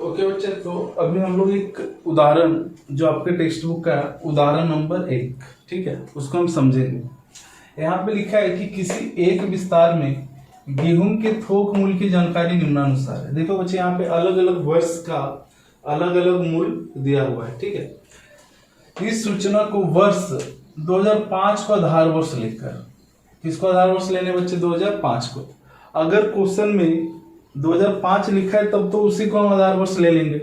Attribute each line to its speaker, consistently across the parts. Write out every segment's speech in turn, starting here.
Speaker 1: Okay बच्चे, तो अभी हम लोग एक उदाहरण जो आपके टेक्स्ट बुक का है, उदाहरण नंबर 1, ठीक है, उसको हम समझेंगे। यहाँ पे लिखा है कि किसी एक विस्तार में गेहूं के थोक मूल्य की जानकारी निम्नानुसार है। देखो बच्चे, यहाँ पे अलग अलग वर्ष का अलग अलग मूल्य दिया हुआ है, ठीक है। इस सूचना को वर्ष 2005 को आधार वर्ष लेकर, किसको आधार वर्ष लेने बच्चे? 2005 को। अगर क्वेश्चन में 2005 लिखा है तब तो उसी को हम आधार वर्ष ले लेंगे।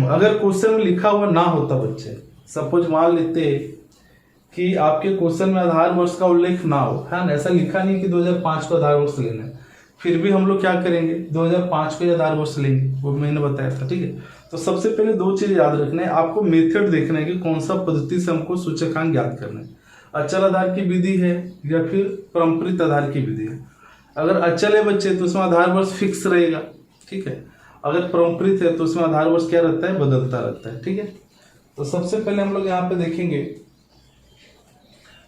Speaker 1: अगर क्वेश्चन में लिखा हुआ ना होता बच्चे, सपोज मान लेते कि आपके क्वेश्चन में आधार वर्ष का उल्लेख ना हो, है ना, ऐसा लिखा नहीं कि 2005 को आधार वर्ष लेना है, फिर भी हम लोग क्या करेंगे? 2005 को आधार वर्ष लेंगे, वो मैंने बताया था, ठीक है। तो सबसे पहले दो चीज याद रखना है आपको, मेथड देखना है कि कौन सा पद्धति से हमको सूचकांक ज्ञात करना है, अचल आधार की विधि है या फिर परंपरित आधार की विधि है। अगर अचल है बच्चे तो उसमें आधार वर्ष फिक्स रहेगा, ठीक है। अगर परंपरित है तो उसमें आधार वर्ष क्या रहता है? बदलता रहता है, ठीक है। तो सबसे पहले हम लोग यहाँ पे देखेंगे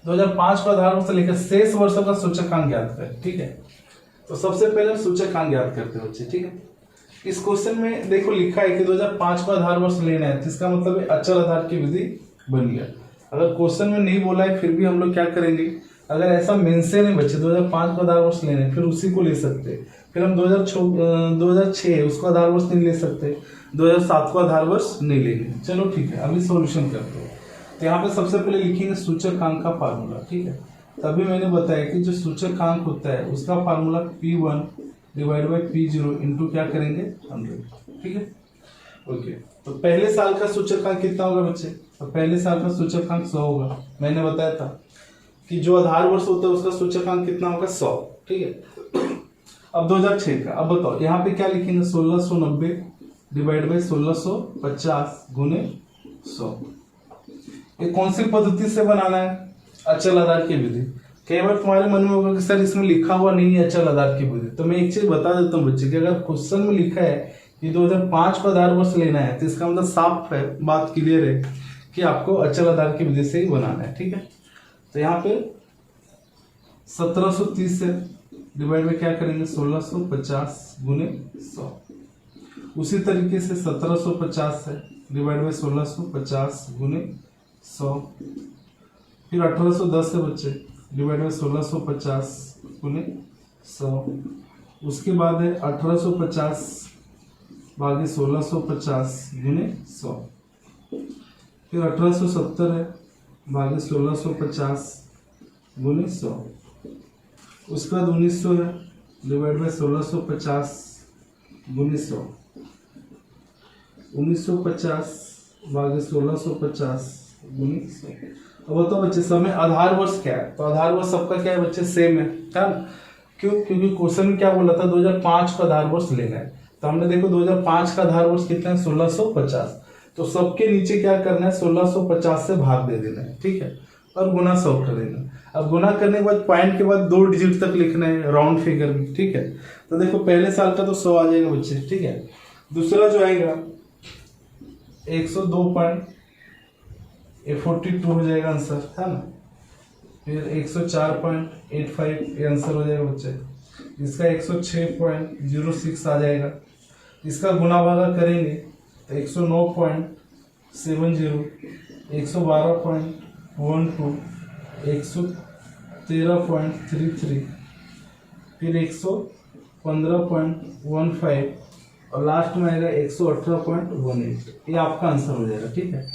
Speaker 1: 2005 को आधार वर्ष लेकर शेष वर्षों का सूचकांक ज्ञात करें, ठीक है। तो सबसे पहले सूचकांक ज्ञात करते हैं बच्चे, ठीक है। इस क्वेश्चन में देखो लिखा है कि 2005 को आधार वर्ष लेना है, तो इसका मतलब अचल आधार की विधि बन गया। अगर क्वेश्चन में नहीं बोला है फिर भी हम लोग क्या करेंगे? अगर ऐसा मेंशन है बच्चे 2005 को आधार वर्ष लेने, फिर उसी को ले सकते हैं। फिर हम 2006 उसको आधार वर्ष नहीं ले सकते, 2007 को आधार वर्ष नहीं लेंगे। चलो ठीक है, अभी सॉल्यूशन करते हैं। तो यहाँ पे सबसे पहले लिखेंगे सूचकांक का फार्मूला, ठीक है। तभी मैंने बताया कि जो सूचकांक होता है उसका formula P1 divide by P0 into क्या करेंगे? 100, ठीक है। ओके, तो पहले साल का सूचकांक कितना होगा बच्चे? तो पहले साल का सूचकांक 100 होगा। मैंने बताया था कि जो आधार वर्ष होता है उसका सूचकांक कितना होगा? 100, ठीक है। अब 2006 का, अब बताओ यहाँ पे क्या लिखेंगे? 1690 डिवाइड बाई 1650 गुने 100। ये कौन सी पद्धति से बनाना है? अचल आधार की विधि। कई बार तुम्हारे मन में होगा कि सर इसमें लिखा हुआ नहीं है अचल आधार की विधि, तो मैं एक चीज बता देता हूँ बच्चे कि अगर क्वेश्चन में लिखा है कि 2005 को आधार वर्ष लेना है तो इसका मतलब साफ है, बात क्लियर है कि आपको अचल आधार की विधि से ही बनाना है, ठीक है। तो यहाँ पे 1730 से डिवाइड में क्या करेंगे? 1650 गुने 100। उसी तरीके से 1750 से डिवाइड बाई 1650 गुने 100। फिर 1810 से बच्चे डिवाइड बाई 1650 गुने 100। उसके बाद है 1850 भागे 1650 गुने 100। फिर 1870 है भागे 1650 गुने 100। उसके बाद 1900 है डिवाइड बाई 1650 गुने 100। 1950 भागे 1650 गुने 100। अब बताओ बच्चे समय आधार वर्ष क्या है? तो आधार वर्ष सबका क्या है बच्चे? सेम है ना। क्यों? क्योंकि क्वेश्चन में क्या बोला था? 2005 का आधार वर्ष लेना है, तो हमने देखो 2005 का आधार वर्ष कितना है? 1650। तो सबके नीचे क्या करना है? 1650 से भाग दे देना है, ठीक है, और गुना 100 कर देना। अब गुना करने के बाद पॉइंट के बाद 2 डिजिट तक लिखना है राउंड फिगर में, ठीक है। तो देखो पहले साल का तो 100 आ जाएगा बच्चे, ठीक है। दूसरा जो आएगा 102.42 हो जाएगा आंसर, है ना। फिर 104.85 ये आंसर हो जाएगा बच्चे। इसका 106.06 आ जाएगा। इसका गुना भागा करेंगे तो 109.70, 112.12, 113.33, फिर 115.15 और लास्ट में आएगा 118.18। ये आपका आंसर हो जाएगा, ठीक है।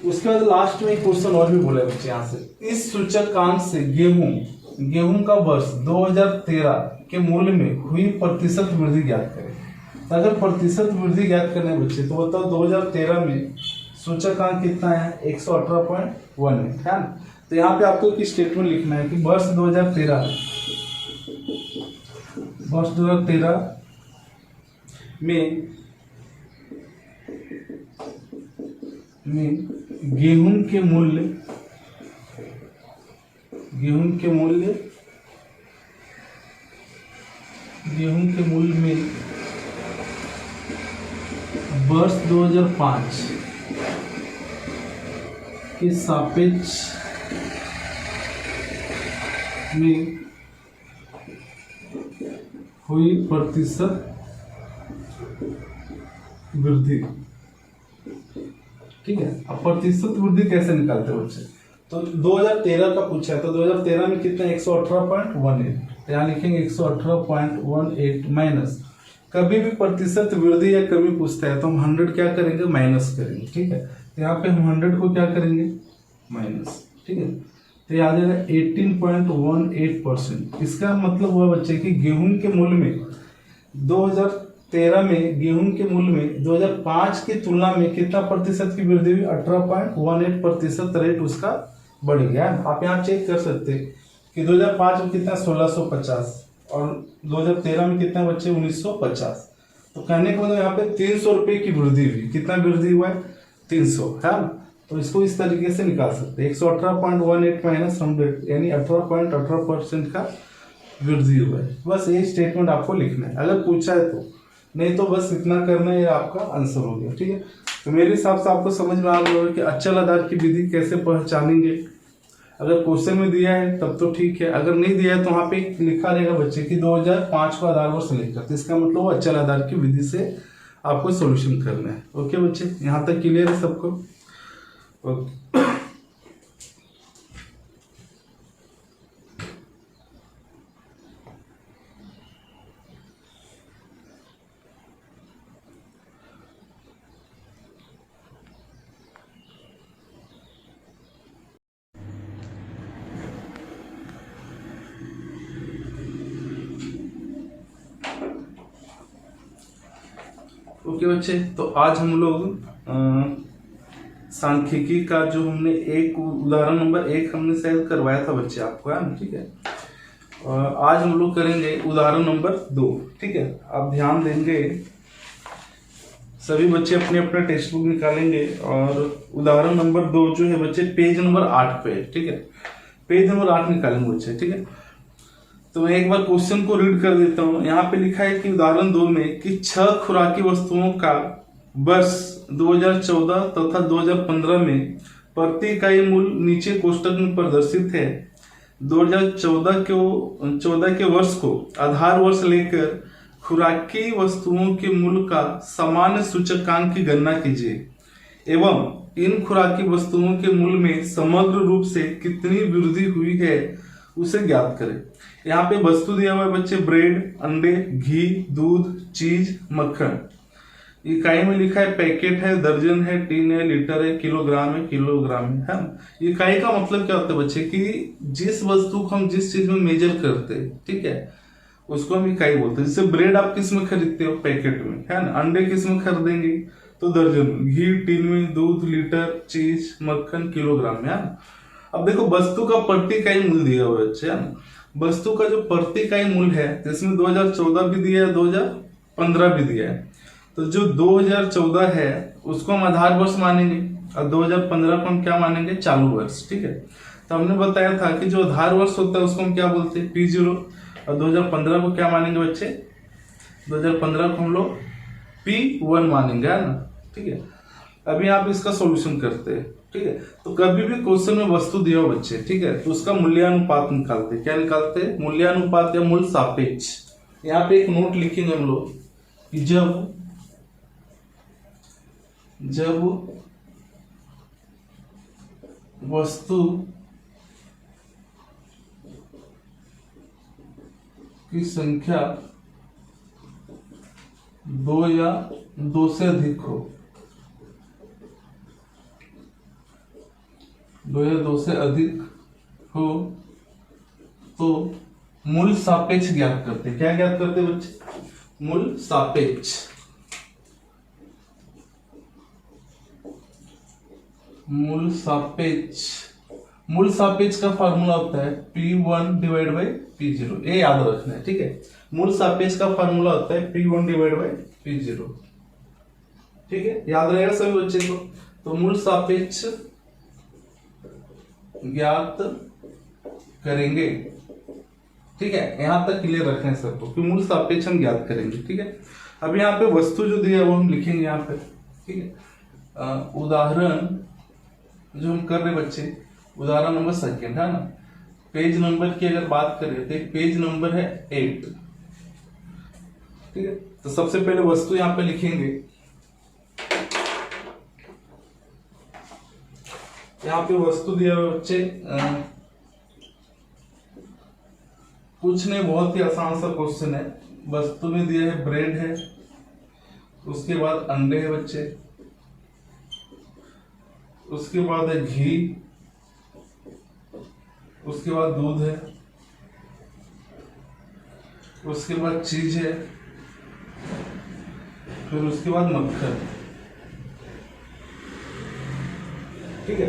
Speaker 1: उसके बाद लास्ट में एक क्वेश्चन और भी बोला है बच्चे यहाँ से, इस सूचकांक से गेहूं का वर्ष 2013 के मूल्य में हुई प्रतिशत वृद्धि ज्ञात करें। तो अगर प्रतिशत वृद्धि ज्ञात करने बच्चे तो बताओ 2013 में सूचकांक कितना है? 118.1 है ना। तो यहाँ पे आपको एक स्टेटमेंट लिखना है कि वर्ष 2013 में गेहूं के मूल्य में वर्ष 2005 के सापेक्ष में हुई प्रतिशत वृद्धि, ठीक है। अब प्रतिशत वृद्धि कैसे निकालते हैं बच्चे, तो 2013 का पूछा है, तो 2013 में कितना 118.18, यहाँ लिखेंगे 118.18 माइनस, कभी भी प्रतिशत वृद्धि या कमी पूछता है तो हम 100 क्या करेंगे, माइनस करेंगे, ठीक है। तो यहाँ पे हम 100 को क्या करेंगे, माइनस, ठीक है। तो ये आ जाएगा 18.18%। इसका मतलब हुआ बच्चे कि गेहूं के मूल्य में 2013 में गेहूं के मूल्य में 2005 की तुलना में कितना प्रतिशत की वृद्धि हुई, 18.18% रेट उसका बढ़ गया। आप यहाँ चेक कर सकते हैं कि 2005 में कितना 1650 और 2013 में कितना बच्चे 1950। तो कहने का मतलब यहाँ पे 300 रुपए की वृद्धि हुई। कितना वृद्धि हुआ है, 300, है ना। तो इसको इस तरीके से निकाल सकते हैं, 118.18 माइनस 100 यानी 18.18% का वृद्धि हुआ है। बस ये स्टेटमेंट आपको लिखना है अगर पूछा है तो, नहीं तो बस इतना करना है, आपका आंसर हो गया, ठीक है। तो मेरे हिसाब से आपको समझ में आ गया होगा कि अचल आधार की विधि कैसे पहचानेंगे। अगर क्वेश्चन में दिया है तब तो ठीक है, अगर नहीं दिया है तो वहां पे लिखा रहेगा बच्चे कि 2005 को आधार वर्ष लेकर, तो इसका मतलब वो अचल आधार की विधि से आपको सॉल्यूशन करना है। ओके बच्चे, यहाँ तक क्लियर है सबको, ओके। ओके बच्चे, तो आज हम लोग सांख्यिकी का जो हमने एक उदाहरण नंबर 1 हमने शायद करवाया था बच्चे आपको, है ना, ठीक है। आज हम लोग करेंगे उदाहरण नंबर 2, ठीक है। आप ध्यान देंगे, सभी बच्चे अपने अपना टेक्स्ट बुक निकालेंगे और उदाहरण नंबर 2 जो है बच्चे पेज नंबर 8 पे, ठीक है, पेज नंबर 8 निकालेंगे बच्चे, ठीक है। तो मैं एक बार क्वेश्चन को रीड कर देता हूं। यहाँ पे लिखा है कि उदाहरण 2 में कि 6 खुराकी वस्तुओं का वर्ष 2014 तथा 2015 में प्रति इकाई मूल्य नीचे कोष्टक में प्रदर्शित है। 2014 के वर्ष को आधार वर्ष लेकर खुराकी वस्तुओं के मूल्य का सामान्य सूचकांक की गणना कीजिए एवं इन खुराकी वस्तुओं के मूल्य में समग्र रूप से कितनी वृद्धि हुई है उसे ज्ञात करें। यहाँ पे वस्तु दिया हुआ है बच्चे, ब्रेड, अंडे, घी, दूध, चीज, मक्खन। इकाई में लिखा है पैकेट है, दर्जन है, टीन है, लीटर है, किलोग्राम है ना। इकाई का मतलब क्या होता है बच्चे कि जिस वस्तु को हम जिस चीज में मेजर करते हैं, ठीक है, उसको हम इकाई बोलते हैं। जैसे ब्रेड आप किस में खरीदते हो, पैकेट में, है ना। अंडे किस में खरीदेंगे, तो दर्जन में। घी टीन में, दूध लीटर, चीज मक्खन किलोग्राम में, है ना। अब देखो वस्तु का प्रति इकाई मूल्य दिया हुआ है बच्चे, है ना। वस्तु का जो प्रति इकाई मूल्य है जिसमें 2014 भी दिया है, 2015 भी दिया है। तो जो 2014 है उसको हम आधार वर्ष मानेंगे और 2015 को हम क्या मानेंगे, चालू वर्ष, ठीक है। तो हमने बताया था कि जो आधार वर्ष होता है उसको हम क्या बोलते हैं, P0, और 2015 को क्या मानेंगे बच्चे, 2015 को हम लोग P1 मानेंगे, है ना, ठीक है। अभी आप इसका सॉल्यूशन करते हैं, ठीक है। तो कभी भी क्वेश्चन में वस्तु दिया हो बच्चे, ठीक है, तो उसका मूल्यानुपात निकालते, क्या निकालते हैं, मूल्यानुपात या मूल्य सापेक्ष। यहाँ पे एक नोट लिखेंगे हम लोग कि जब वस्तु की संख्या 2 या 2 से अधिक हो, 2 या 2 से अधिक हो तो मूल सापेक्ष ज्ञात करते। क्या ज्ञात करते बच्चे, मूल सापेक्ष। मूल सापेक्ष का फार्मूला होता है P1 डिवाइड बाई P0, ये याद रखना है, ठीक है। मूल सापेक्ष का फार्मूला होता है P1 डिवाइड बाई P0, ठीक है, याद रहेगा सभी बच्चे को। तो मूल सापेक्ष ज्ञात करेंगे, ठीक है, यहां तक क्लियर रखना है सबको कि मूल सापेक्ष हम ज्ञात करेंगे, ठीक है। अब यहाँ पे वस्तु जो दिया है वो हम लिखेंगे यहाँ पे, ठीक है। उदाहरण जो हम कर रहे बच्चे, उदाहरण नंबर 2, है ना। पेज नंबर की अगर बात करें तो पेज नंबर है 8, ठीक है। तो सबसे पहले वस्तु यहाँ पे लिखेंगे यहाँ पे वस्तु दिया हुआ बच्चे कुछ नहीं, बहुत ही आसान सा क्वेश्चन है। वस्तु में दिया है ब्रेड है, उसके बाद अंडे है बच्चे, उसके बाद है घी, उसके बाद दूध है, उसके बाद चीज है, फिर उसके बाद मक्खन। ठीक है,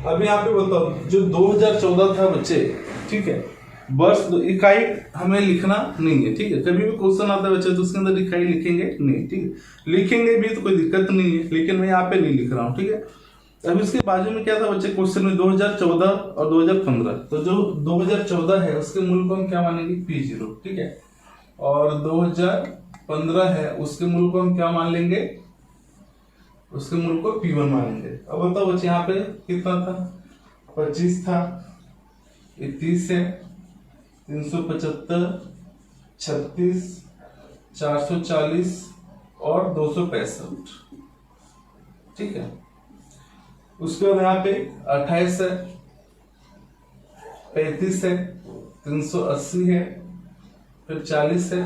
Speaker 1: अभी यहाँ पे बताओ जो 2014 था बच्चे, ठीक है, वर्ष इकाई हमें लिखना नहीं है। ठीक है, कभी भी क्वेश्चन आता है बच्चे तो उसके अंदर इकाई लिखेंगे नहीं। ठीक है, लिखेंगे भी तो कोई दिक्कत नहीं है, लेकिन मैं यहाँ पे नहीं लिख रहा हूँ। ठीक है, अभी उसके बाजू में क्या था बच्चे क्वेश्चन में 2014 और 2015। तो जो 2014 है उसके मूल को हम क्या मानेंगे, P0। ठीक है, और 2015 है उसके मूल को हम क्या मान लेंगे, उसके मूल को P1 मानेंगे। अब बताओ बच्चे यहाँ पे कितना था, 25 था, 30 है, 375, 36, 440 और 265। ठीक है, उसके बाद यहाँ पे 28 है, 35 है, 380 है, फिर 40 है,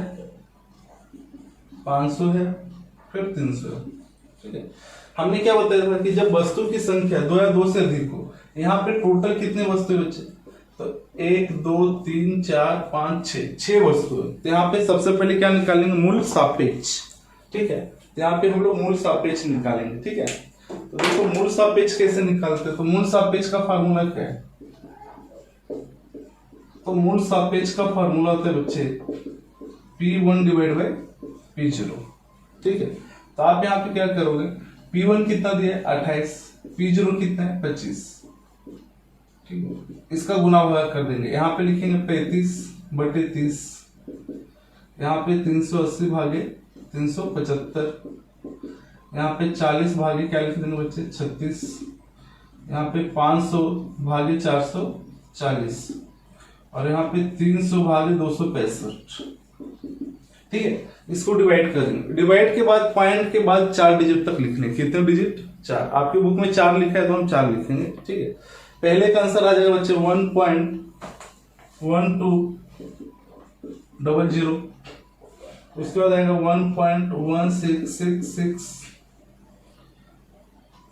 Speaker 1: 500 है, फिर 300 है। ठीक है, हमने क्या बताया था कि जब वस्तु की संख्या 2 या 2 से अधिक हो, यहाँ पे टोटल कितने वस्तु बचे, तो 1 2 3 4 5 6 वस्तु है। तो यहाँ पे सबसे पहले क्या निकालेंगे, मूल सापेक्ष। ठीक है, तो यहाँ पे हम लोग मूल सापेक्ष निकालेंगे। ठीक है, तो देखो मूल सापेक्ष कैसे निकालते हैं, तो मूल सापेक्ष का फार्मूला क्या है, तो मूल सापेक्ष का फार्मूला होता है बच्चे P1 डिवाइड बाय P0। ठीक है, तो आप यहाँ पे क्या करोगे, P1 कितना दिया है 28, P0 कितना है 25। ठीक है, इसका गुना भाग कर देंगे, यहाँ पे लिखेंगे 35/30, यहाँ पे 380 भागे 375, यहाँ पे 40 भागे क्या लिख देंगे बच्चे 36, यहाँ पे 500 भागे 440 और यहाँ पे 300 भागे 265। ठीक है, इसको डिवाइड करेंगे, डिवाइड के बाद पॉइंट के बाद 4 डिजिट तक लिखने, कितने डिजिट 4, आपकी बुक में 4 लिखा है तो हम 4 लिखेंगे। ठीक है, पहले का आंसर आ जाएगा बच्चे 1.1200, उसके बाद आएगा 1.1666,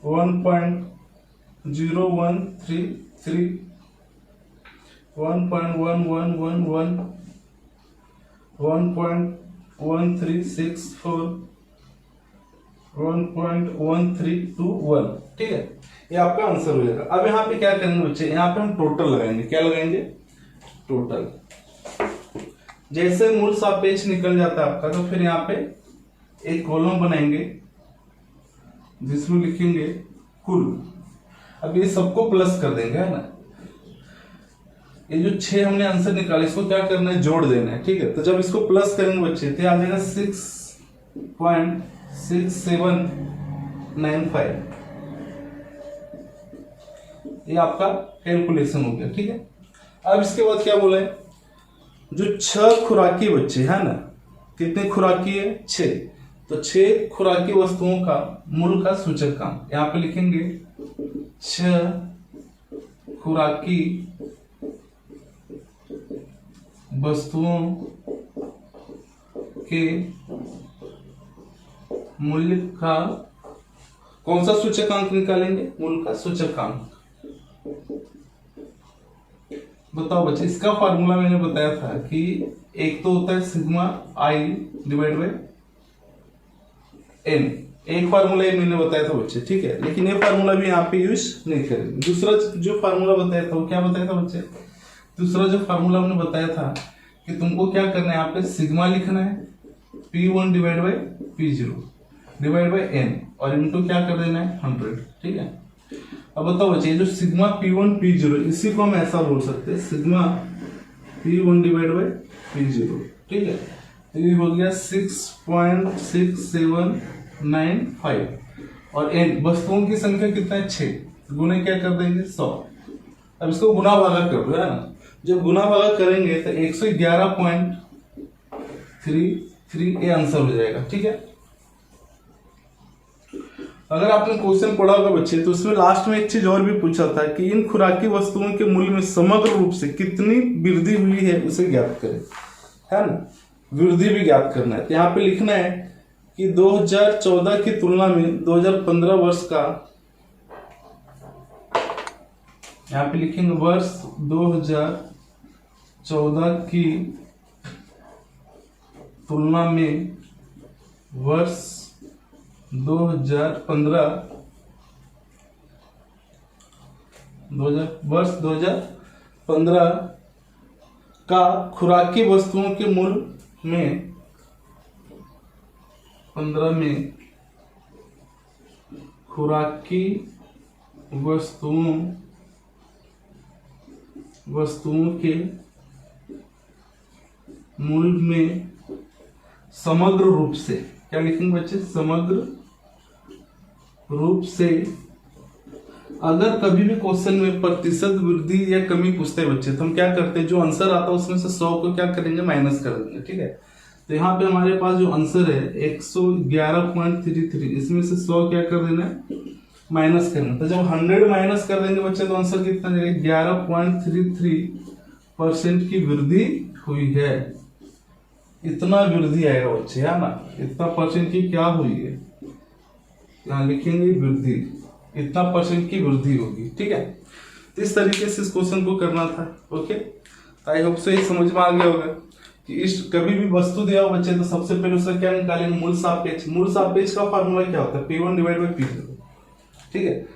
Speaker 1: 1.0133, 1.1111, 1.1364, 1.1321। ठीक है, ये आपका आंसर हो जाएगा। अब यहाँ पे क्या करेंगे बच्चे, यहाँ पे हम टोटल लगाएंगे, क्या लगाएंगे, टोटल। जैसे मूल सापेक्ष निकल जाता है आपका, तो फिर यहाँ पे एक कॉलम बनाएंगे जिसमें लिखेंगे कुल। अब ये सबको प्लस कर देंगे, है ना, ये जो 6 हमने आंसर निकाले इसको क्या करना है, जोड़ देना है। ठीक है, तो जब इसको प्लस करेंगे बच्चे तो आ जाएगा 6.6795। ये आपका कैलकुलेशन हो गया। ठीक है, अब इसके बाद क्या बोला है, जो 6 खुराकी बच्चे है ना, कितने खुराकी है 6, तो 6 खुराकी वस्तुओं का मूल का सूचकांक यहाँ पे लिखेंगे 6 खुराकी वस्तुओं के मूल्य का कौन सा सूचकांक निकालेंगे, मूल का सूचकांक। बताओ बच्चे, इसका फार्मूला मैंने बताया था कि एक तो होता है sigma I divide by N, एक फार्मूला ये मैंने बताया था बच्चे। ठीक है, लेकिन ये फार्मूला भी यहाँ पे यूज नहीं करेंगे। दूसरा जो फार्मूला बताया था वो क्या बताया था बच्चे, दूसरा जो फार्मूला हमने बताया था कि तुमको क्या करना है, यहाँ पे सिग्मा लिखना है P1 divide by P0 divide by n और इनटू क्या कर देना है 100। ठीक है, अब बताओ बच्चे, जो सिग्मा P1 P0 इसी को हम ऐसा बोल सकते हैं sigma P1 divide by P0। ठीक है, तो ये हो गया 6.6795 और n वस्तुओं की संख्या कितना है 6, गुणे क्या कर देंगे 100। अब इसको गुना भागा कर दो, है ना, जब गुना भागा करेंगे तो 111.33 ये आंसर हो जाएगा। ठीक है, अगर आपने क्वेश्चन पढ़ा होगा बच्चे तो उसमें लास्ट में एक चीज और भी पूछा था कि इन खुराकी वस्तुओं के मूल्य में समग्र रूप से कितनी वृद्धि हुई है उसे ज्ञात करें, है ना। वृद्धि भी ज्ञात करना है। तो यहाँ पे लिखना है कि 2014 की तुलना में 2015 वर्ष का, यहाँ पे लिखेंगे वर्ष 2014 की तुलना में वर्ष 2015 का खुराकी वस्तुओं के मूल्य में 15 में खुराकी वस्तुओं के मूल्य में समग्र रूप से, क्या लिखेंगे बच्चे, समग्र रूप से। अगर कभी भी क्वेश्चन में प्रतिशत वृद्धि या कमी पूछते हैं बच्चे तो हम क्या करते हैं, जो आंसर आता है उसमें से 100 को क्या करेंगे, माइनस कर देंगे, ठीक है। तो यहाँ पे हमारे पास जो आंसर है 111.33, इसमें से 100 क्या कर देना है, माइनस करना। तो जब 100 माइनस कर देंगे बच्चे तो आंसर कितना जाएगा, 11.33% की वृद्धि हुई है। इतना वृद्धि आएगा बच्चे, है ना, इतना परसेंट की क्या हुई है, यहाँ लिखेंगे वृद्धि, इतना परसेंट की वृद्धि होगी, ठीक है। तो इस तरीके से इस क्वेश्चन को करना था। ओके, आई होप सो ये समझ में आ गया होगा कि इस कभी भी वस्तु दिया हो बच्चे तो सबसे पहले उसका क्या निकालेंगे, मूल सापेक्ष। मूल सापेक्ष का फार्मूला क्या होता है, P1 डिवाइड बाई P0, ठीक है।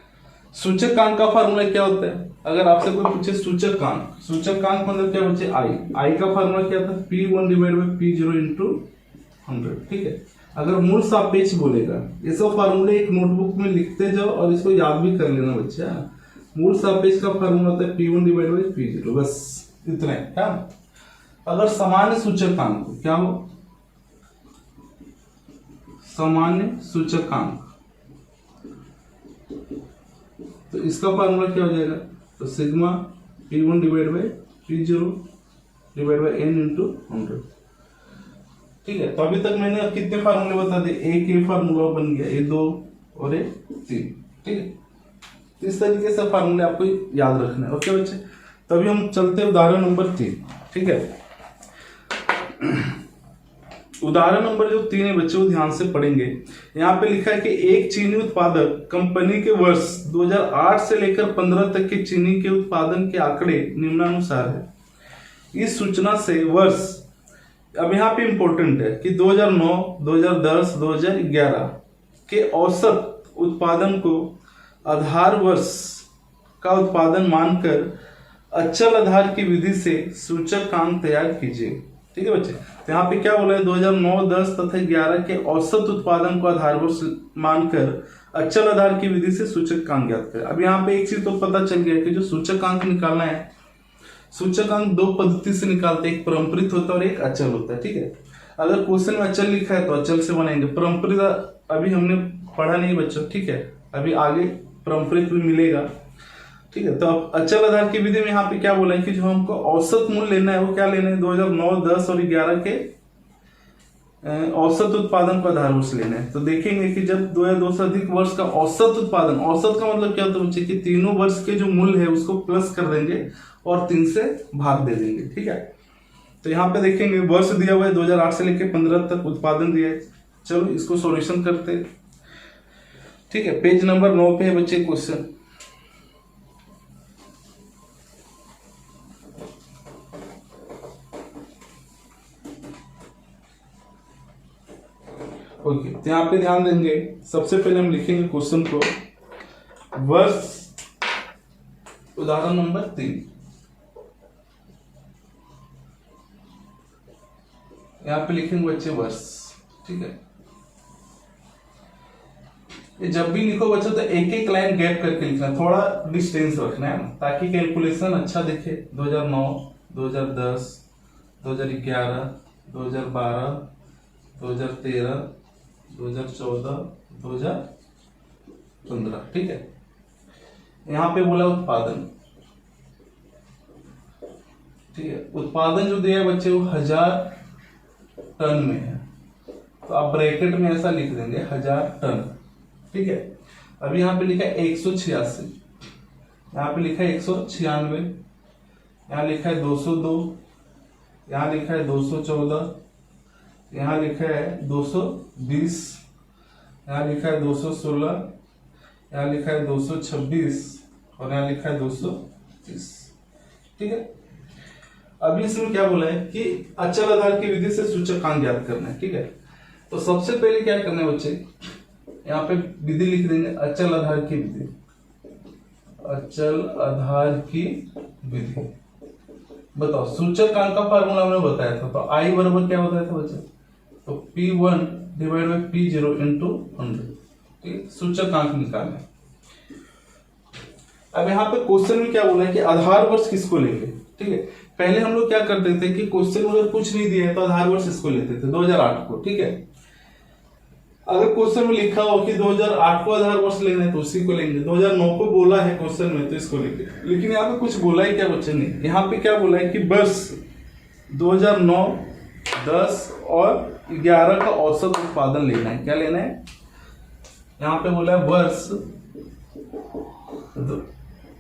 Speaker 1: सूचकांक का फार्मूला क्या होता है, अगर आपसे कोई पूछे सूचकांक, सूचकांक मतलब क्या बच्चे, आई का फार्मूला क्या था, P1 divide by P0 into 100, ठीक है। अगर मूल सापेक्ष बोलेगा, ये सब फार्मूले एक नोटबुक में लिखते जाओ और इसको याद भी कर लेना बच्चे। मूल सापेक्ष का फार्मूला होता है P1 डिवाइड बाई P0, बस इतना है, क्या। अगर सामान्य सूचकांक क्या हो, सामान्य सूचकांक, तो इसका फार्मूला क्या हो जाएगा, तो sigma P1 divide by P0 divide by n into 100, ठीक है। तो अभी तक मैंने कितने फार्मूले बता दिए, एक ये फार्मूला बन गया, ये 2 और ये 3, ठीक है। तो इस तरीके से फार्मूले आपको याद रखना है। ओके बच्चे, तो अभी हम चलते हैं उदाहरण नंबर 3, ठीक है। उदाहरण नंबर जो 3 है बच्चे वो ध्यान से पढ़ेंगे। यहाँ पे लिखा है कि एक चीनी उत्पादक कंपनी के वर्ष 2008 से लेकर 15 तक के चीनी के उत्पादन के आंकड़े निम्नानुसार है। इस सूचना से वर्ष, अब यहाँ पे इंपॉर्टेंट है कि 2009, 2010, 2011 के औसत उत्पादन को आधार वर्ष का उत्पादन मानकर अचल आधार की विधि से सूचकांक तैयार कीजिए, ठीक है बच्चे। तो यहाँ पे क्या बोला है, 2009, 10 तथा 11 के औसत उत्पादन को आधार वर्ष मानकर अचल आधार की विधि से सूचकांक ज्ञात करें। अब यहाँ पे एक चीज तो पता चल गया कि जो सूचकांक निकालना है, सूचकांक 2 पद्धति से निकालते हैं, एक परंपरित होता है और एक अचल होता है, ठीक है। अगर क्वेश्चन में अचल लिखा है तो अचल से बनाएंगे, परंपरित अभी हमने पढ़ा नहीं बच्चों, ठीक है, अभी आगे परंपरित भी मिलेगा, ठीक है। तो अब अचल आधार की विधि में यहाँ पे क्या बोला है कि जो हमको औसत मूल्य लेना है वो क्या लेना है, 2009, 10 और 11 के औसत उत्पादन को आधार वर्ष लेना है। तो देखेंगे कि जब 2 या 2 से अधिक वर्ष का औसत उत्पादन, औसत का मतलब क्या होता है बच्चे कि तीनों वर्ष के जो मूल्य है उसको प्लस कर देंगे और 3 से भाग दे देंगे, ठीक है। तो यहाँ पे देखेंगे वर्ष दिया हुआ है 2008 से लेकर 15 तक उत्पादन दिया है। चलो इसको सॉल्यूशन करते हैं, ठीक है। पेज नंबर 9 पे है बच्चे क्वेश्चन। ओके, तो यहाँ पे ध्यान देंगे, सबसे पहले हम लिखेंगे क्वेश्चन को, वर्ष, उदाहरण नंबर 3, यहाँ पे लिखेंगे बच्चे वर्ष, ठीक है। ये जब भी लिखो बच्चों तो एक एक लाइन गैप करके लिखना, थोड़ा डिस्टेंस रखना है ताकि कैलकुलेशन अच्छा दिखे। 2009, 2010, 2011, 2012, 2013, 2014, 2015, ठीक है। यहाँ पे बोला उत्पादन, ठीक है। उत्पादन जो दिया है बच्चे वो 1000 टन में है, तो आप ब्रैकेट में ऐसा लिख देंगे 1000 टन, ठीक है। अभी यहाँ पे लिखा है 186, यहाँ पे लिखा है 196, यहाँ लिखा है 202, यहाँ लिखा है 214, यहाँ लिखा है 220, यहाँ लिखा है 216, यहाँ लिखा है 226 और यहाँ लिखा है 230। ठीक है, अभी इसमें क्या बोला है कि अचल आधार की विधि से सूचकांक ज्ञात करना है। ठीक है, तो सबसे पहले क्या करना है बच्चे, यहाँ पे विधि लिख देंगे अचल आधार की विधि, अचल आधार की विधि। बताओ सूचकांक का फार्मूला हमने बताया था, तो आई बराबर क्या बताया था बच्चे, तो P1 divide by P0 into 100। ठीक, सूचकांक निकालना है। अब यहाँ पे क्वेश्चन में क्या बोला है कि आधार वर्ष किसको लेंगे। ठीक है, पहले हम लोग क्या करते थे कि क्वेश्चन में अगर कुछ नहीं दिया है तो आधार वर्ष इसको लेते थे 2008 को। ठीक है, अगर क्वेश्चन में लिखा हो कि 2008 को आधार वर्ष लेना है तो उसी को लेंगे, 2009 को बोला है क्वेश्चन में तो इसको लेंगे। लेकिन यहाँ पे कुछ बोला है क्या बच्चे ने, यहाँ पे क्या बोला है कि वर्ष 2009, 10 और 11 का औसत उत्पादन लेना है। क्या लेना है, यहाँ पे बोला है वर्ष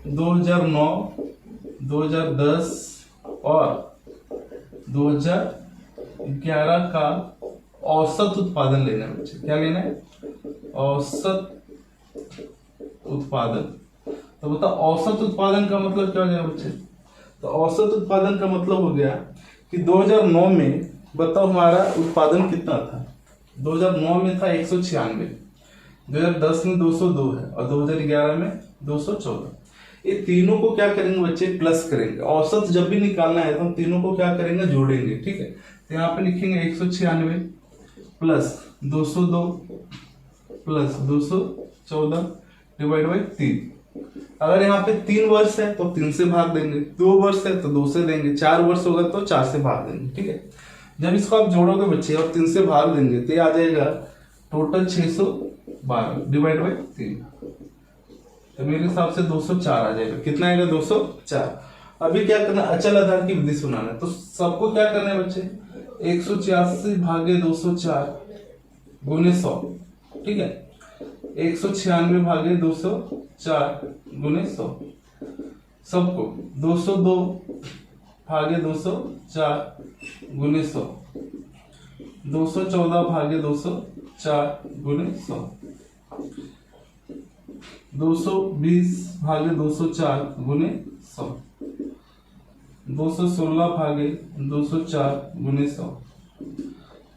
Speaker 1: 2009, 2010 और 2011 का औसत उत्पादन लेना है बच्चे। क्या लेना है, औसत उत्पादन। तो बताओ औसत उत्पादन का मतलब क्या हो गया बच्चे, तो औसत उत्पादन का मतलब हो गया कि 2009 में बताओ हमारा उत्पादन कितना था, 2009 में था 196, 2010 में 202 है और 2011 में 214। ये तीनों को क्या करेंगे बच्चे, प्लस करेंगे। औसत जब भी निकालना है तो हम तीनों को क्या करेंगे, जोड़ेंगे। ठीक है, तो यहाँ पे लिखेंगे 196 प्लस 202 प्लस 214 डिवाइड बाई 3। अगर यहाँ पे 3 वर्ष है तो 3 से भाग देंगे, 2 वर्ष है तो 2 से देंगे, 4 वर्ष होगा तो 4 से भाग देंगे। ठीक है, जब इसको आप जोड़ोगे बच्चे और 3 से भाग देंगे तो ये आ जाएगा टोटल 612 डिवाइड बाई 3, तो मेरे हिसाब से 204 आ जाएगा। कितना आएगा, 204। अभी क्या करना, अचल आधार की विधि सुनाना है, तो सबको क्या करना है बच्चे, 186 भागे 204 गुने 100। ठीक है, 196 भागे 204 गुने 100, सबको 202 भागे 204 गुने 100, 214 भागे 204 गुने 100, 220 भागे 204 गुने 100, 216 भागे 204 गुने 100,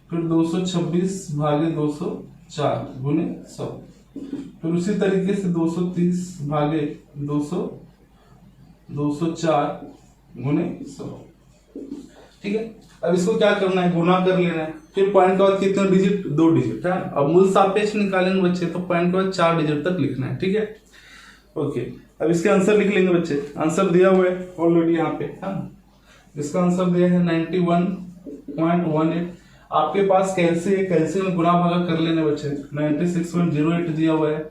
Speaker 1: फिर 226 भागे 204 गुने 100, फिर उसी तरीके से 230 भागे 204 गुने 100। ठीक है, अब इसको क्या करना है, गुना कर लेना है। फिर पॉइंट के बाद कितने डिजिट, 2 डिजिट है। अब मूल सापेक्ष निकालेंगे बच्चे तो पॉइंट के बाद 4 डिजिट तक लिखना है। ठीक है, ओके, अब इसके आंसर लिख लेंगे बच्चे। आंसर दिया हुआ है ऑलरेडी यहाँ पे, है ना। इसका आंसर दिया है 91.18। आपके पास कैलसी है, कैलसी में गुना भागा कर लेने बच्चे। 96.08 दिया हुआ है,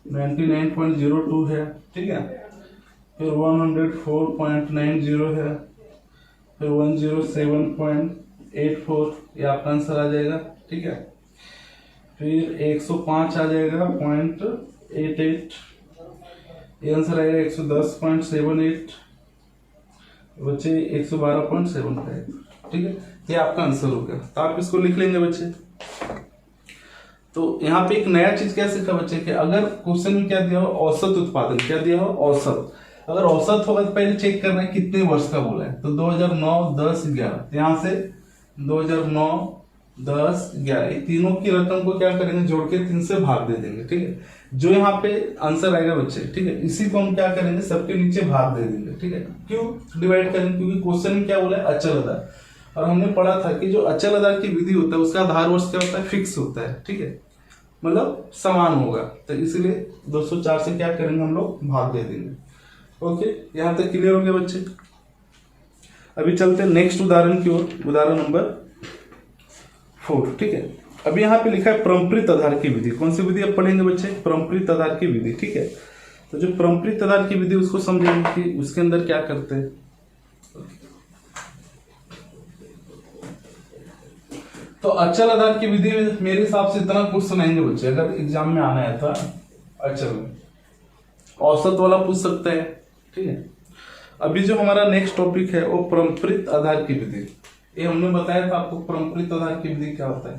Speaker 1: 99.02 है। ठीक है, फिर 104.90 है, फिर 107.84, ये आपका आंसर आ जाएगा। ठीक है, फिर 105 आ जाएगा 0.88, ये आंसर आएगा 110.78, बच्चे 112.75। ठीक है, ये आपका आंसर हो गया। तो आप इसको लिख लेंगे बच्चे। तो यहाँ पे एक नया चीज क्या सीखा बच्चे कि अगर क्वेश्चन में क्या दिया हो, औसत उत्पादन, क्या दिया हो, औसत। अगर औसत होगा तो पहले चेक करना है कितने वर्ष का बोला है, तो 2009, 10, 11, यहाँ से 2009, 10, 11 ये तीनों की रकम को क्या करेंगे, जोड़ के 3 से भाग दे देंगे। ठीक है, जो यहाँ पे आंसर आएगा बच्चे, ठीक है, इसी को हम क्या करेंगे, सबके नीचे भाग दे देंगे। ठीक है, क्यों डिवाइड करेंगे, क्योंकि क्वेश्चन में क्या बोला है, अचल आधार, और हमने पढ़ा था कि जो अचल आधार की विधि होता है उसका आधार वर्ष क्या होता है, फिक्स होता है। ठीक है, मतलब समान होगा, तो इसीलिए 204 से क्या करेंगे, हम लोग भाग दे देंगे। ओके, यहाँ तक क्लियर हो गया बच्चे। अभी चलते हैं नेक्स्ट उदाहरण की ओर, उदाहरण नंबर 4। ठीक है, अभी यहाँ पे लिखा है परम्परित आधार की विधि। कौन सी विधि अब पढ़ेंगे बच्चे, परम्परित आधार की विधि। ठीक है, तो जो परम्परित आधार की विधि उसको समझेंगे कि उसके अंदर क्या करते हैं। तो अचल आधार की विधि मेरे हिसाब से इतना क्वेश्चन आएंगे बच्चे, अगर एग्जाम में आना है था अचल में, औसत वाला पूछ सकता है, ठीक है। अभी जो हमारा नेक्स्ट टॉपिक है वो परंपरित आधार की विधि। ये हमने बताया था आपको परंपरित आधार की विधि क्या होता है।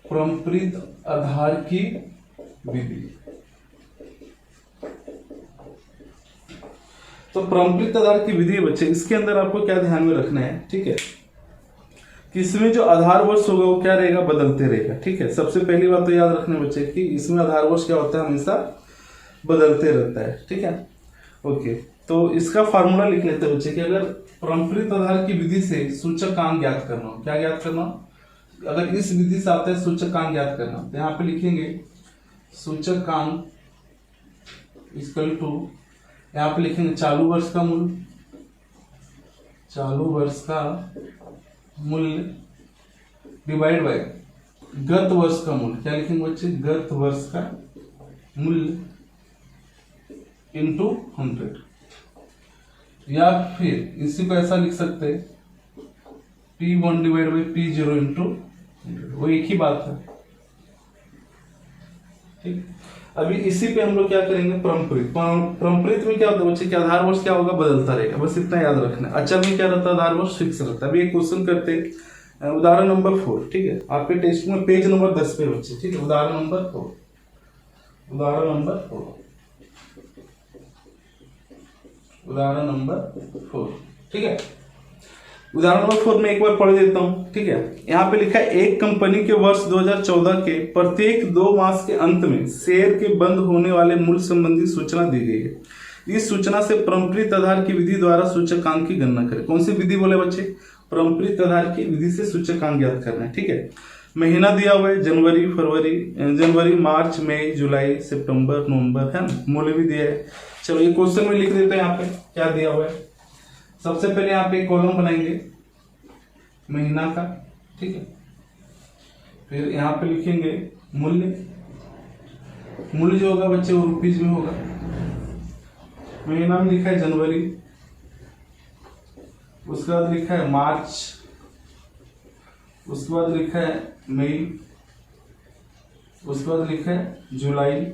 Speaker 1: परंपरित आधार की विधि, तो परंपरित आधार की विधि बच्चे, इसके अंदर आपको क्या ध्यान में रखना है, ठीक है, कि इसमें जो आधार वर्ष होगा वो क्या रहेगा, बदलते रहेगा, ठीक है। सबसे पहली बात तो याद रखना बच्चे कि इसमें आधार वर्ष क्या होता है, हमेशा बदलते रहता है, ठीक है। ओके, तो इसका फार्मूला लिख लेते हैं बच्चे कि अगर परंपरित आधार की विधि से सूचकांक ज्ञात करना हो, क्या ज्ञात करना, अगर इस विधि से आता है सूचकांक ज्ञात करना, तो यहाँ पे लिखेंगे सूचकांक इक्वल टू, यहाँ पे लिखेंगे चालू वर्ष का मूल्य, चालू वर्ष का मूल्य डिवाइड बाय गत वर्ष का मूल्य, क्या लिखेंगे बच्चे, गत वर्ष का मूल्य इंटू 100, या फिर इसी को ऐसा लिख सकते हैं P1 divide by P0 into 100, वो एक ही बात है, ठीक। अभी इसी पे हम लोग क्या करेंगे, परंपरित में क्या होता है बच्चे कि आधार वर्ष क्या होगा, बदलता रहेगा, बस इतना याद रखना है। अचल में क्या रहता है, आधार वर्ष फिक्स रहता है। अभी एक क्वेश्चन करते हैं, उदाहरण नंबर 4, ठीक है, आपके टेक्स्ट में पेज नंबर 10 पे बच्चे, ठीक है। उदाहरण नंबर 4, उदाहरण नंबर 4, ठीक है। उदाहरण नंबर 4 में एक बार पढ़ देता हूं, ठीक है। यहाँ पे लिखा है एक कंपनी के वर्ष 2014 के प्रत्येक 2 मास के अंत में शेयर के बंद होने वाले मूल्य संबंधी सूचना दी गई है। इस सूचना से परंपरित आधार की विधि द्वारा सूचकांक की गणना करें। कौन सी विधि बोले बच्चे, परंपरित आधार की विधि से सूचकांक ज्ञात करना है, ठीक है। महीना दिया हुआ है जनवरी, मार्च, मई, जुलाई, सितंबर, नवंबर, है ना, मूल्य भी दिया है। चलो ये क्वेश्चन में लिख देते हैं, यहाँ पे क्या दिया हुआ है। सबसे पहले यहाँ पे कॉलम बनाएंगे महीना का, ठीक है। फिर यहाँ पे लिखेंगे मूल्य, मूल्य जो होगा बच्चे वो रुपीज में होगा। महीना में लिखा है जनवरी, उसके बाद लिखा है मार्च, उसके बाद लिखा है मई, उसके बाद लिखा है जुलाई,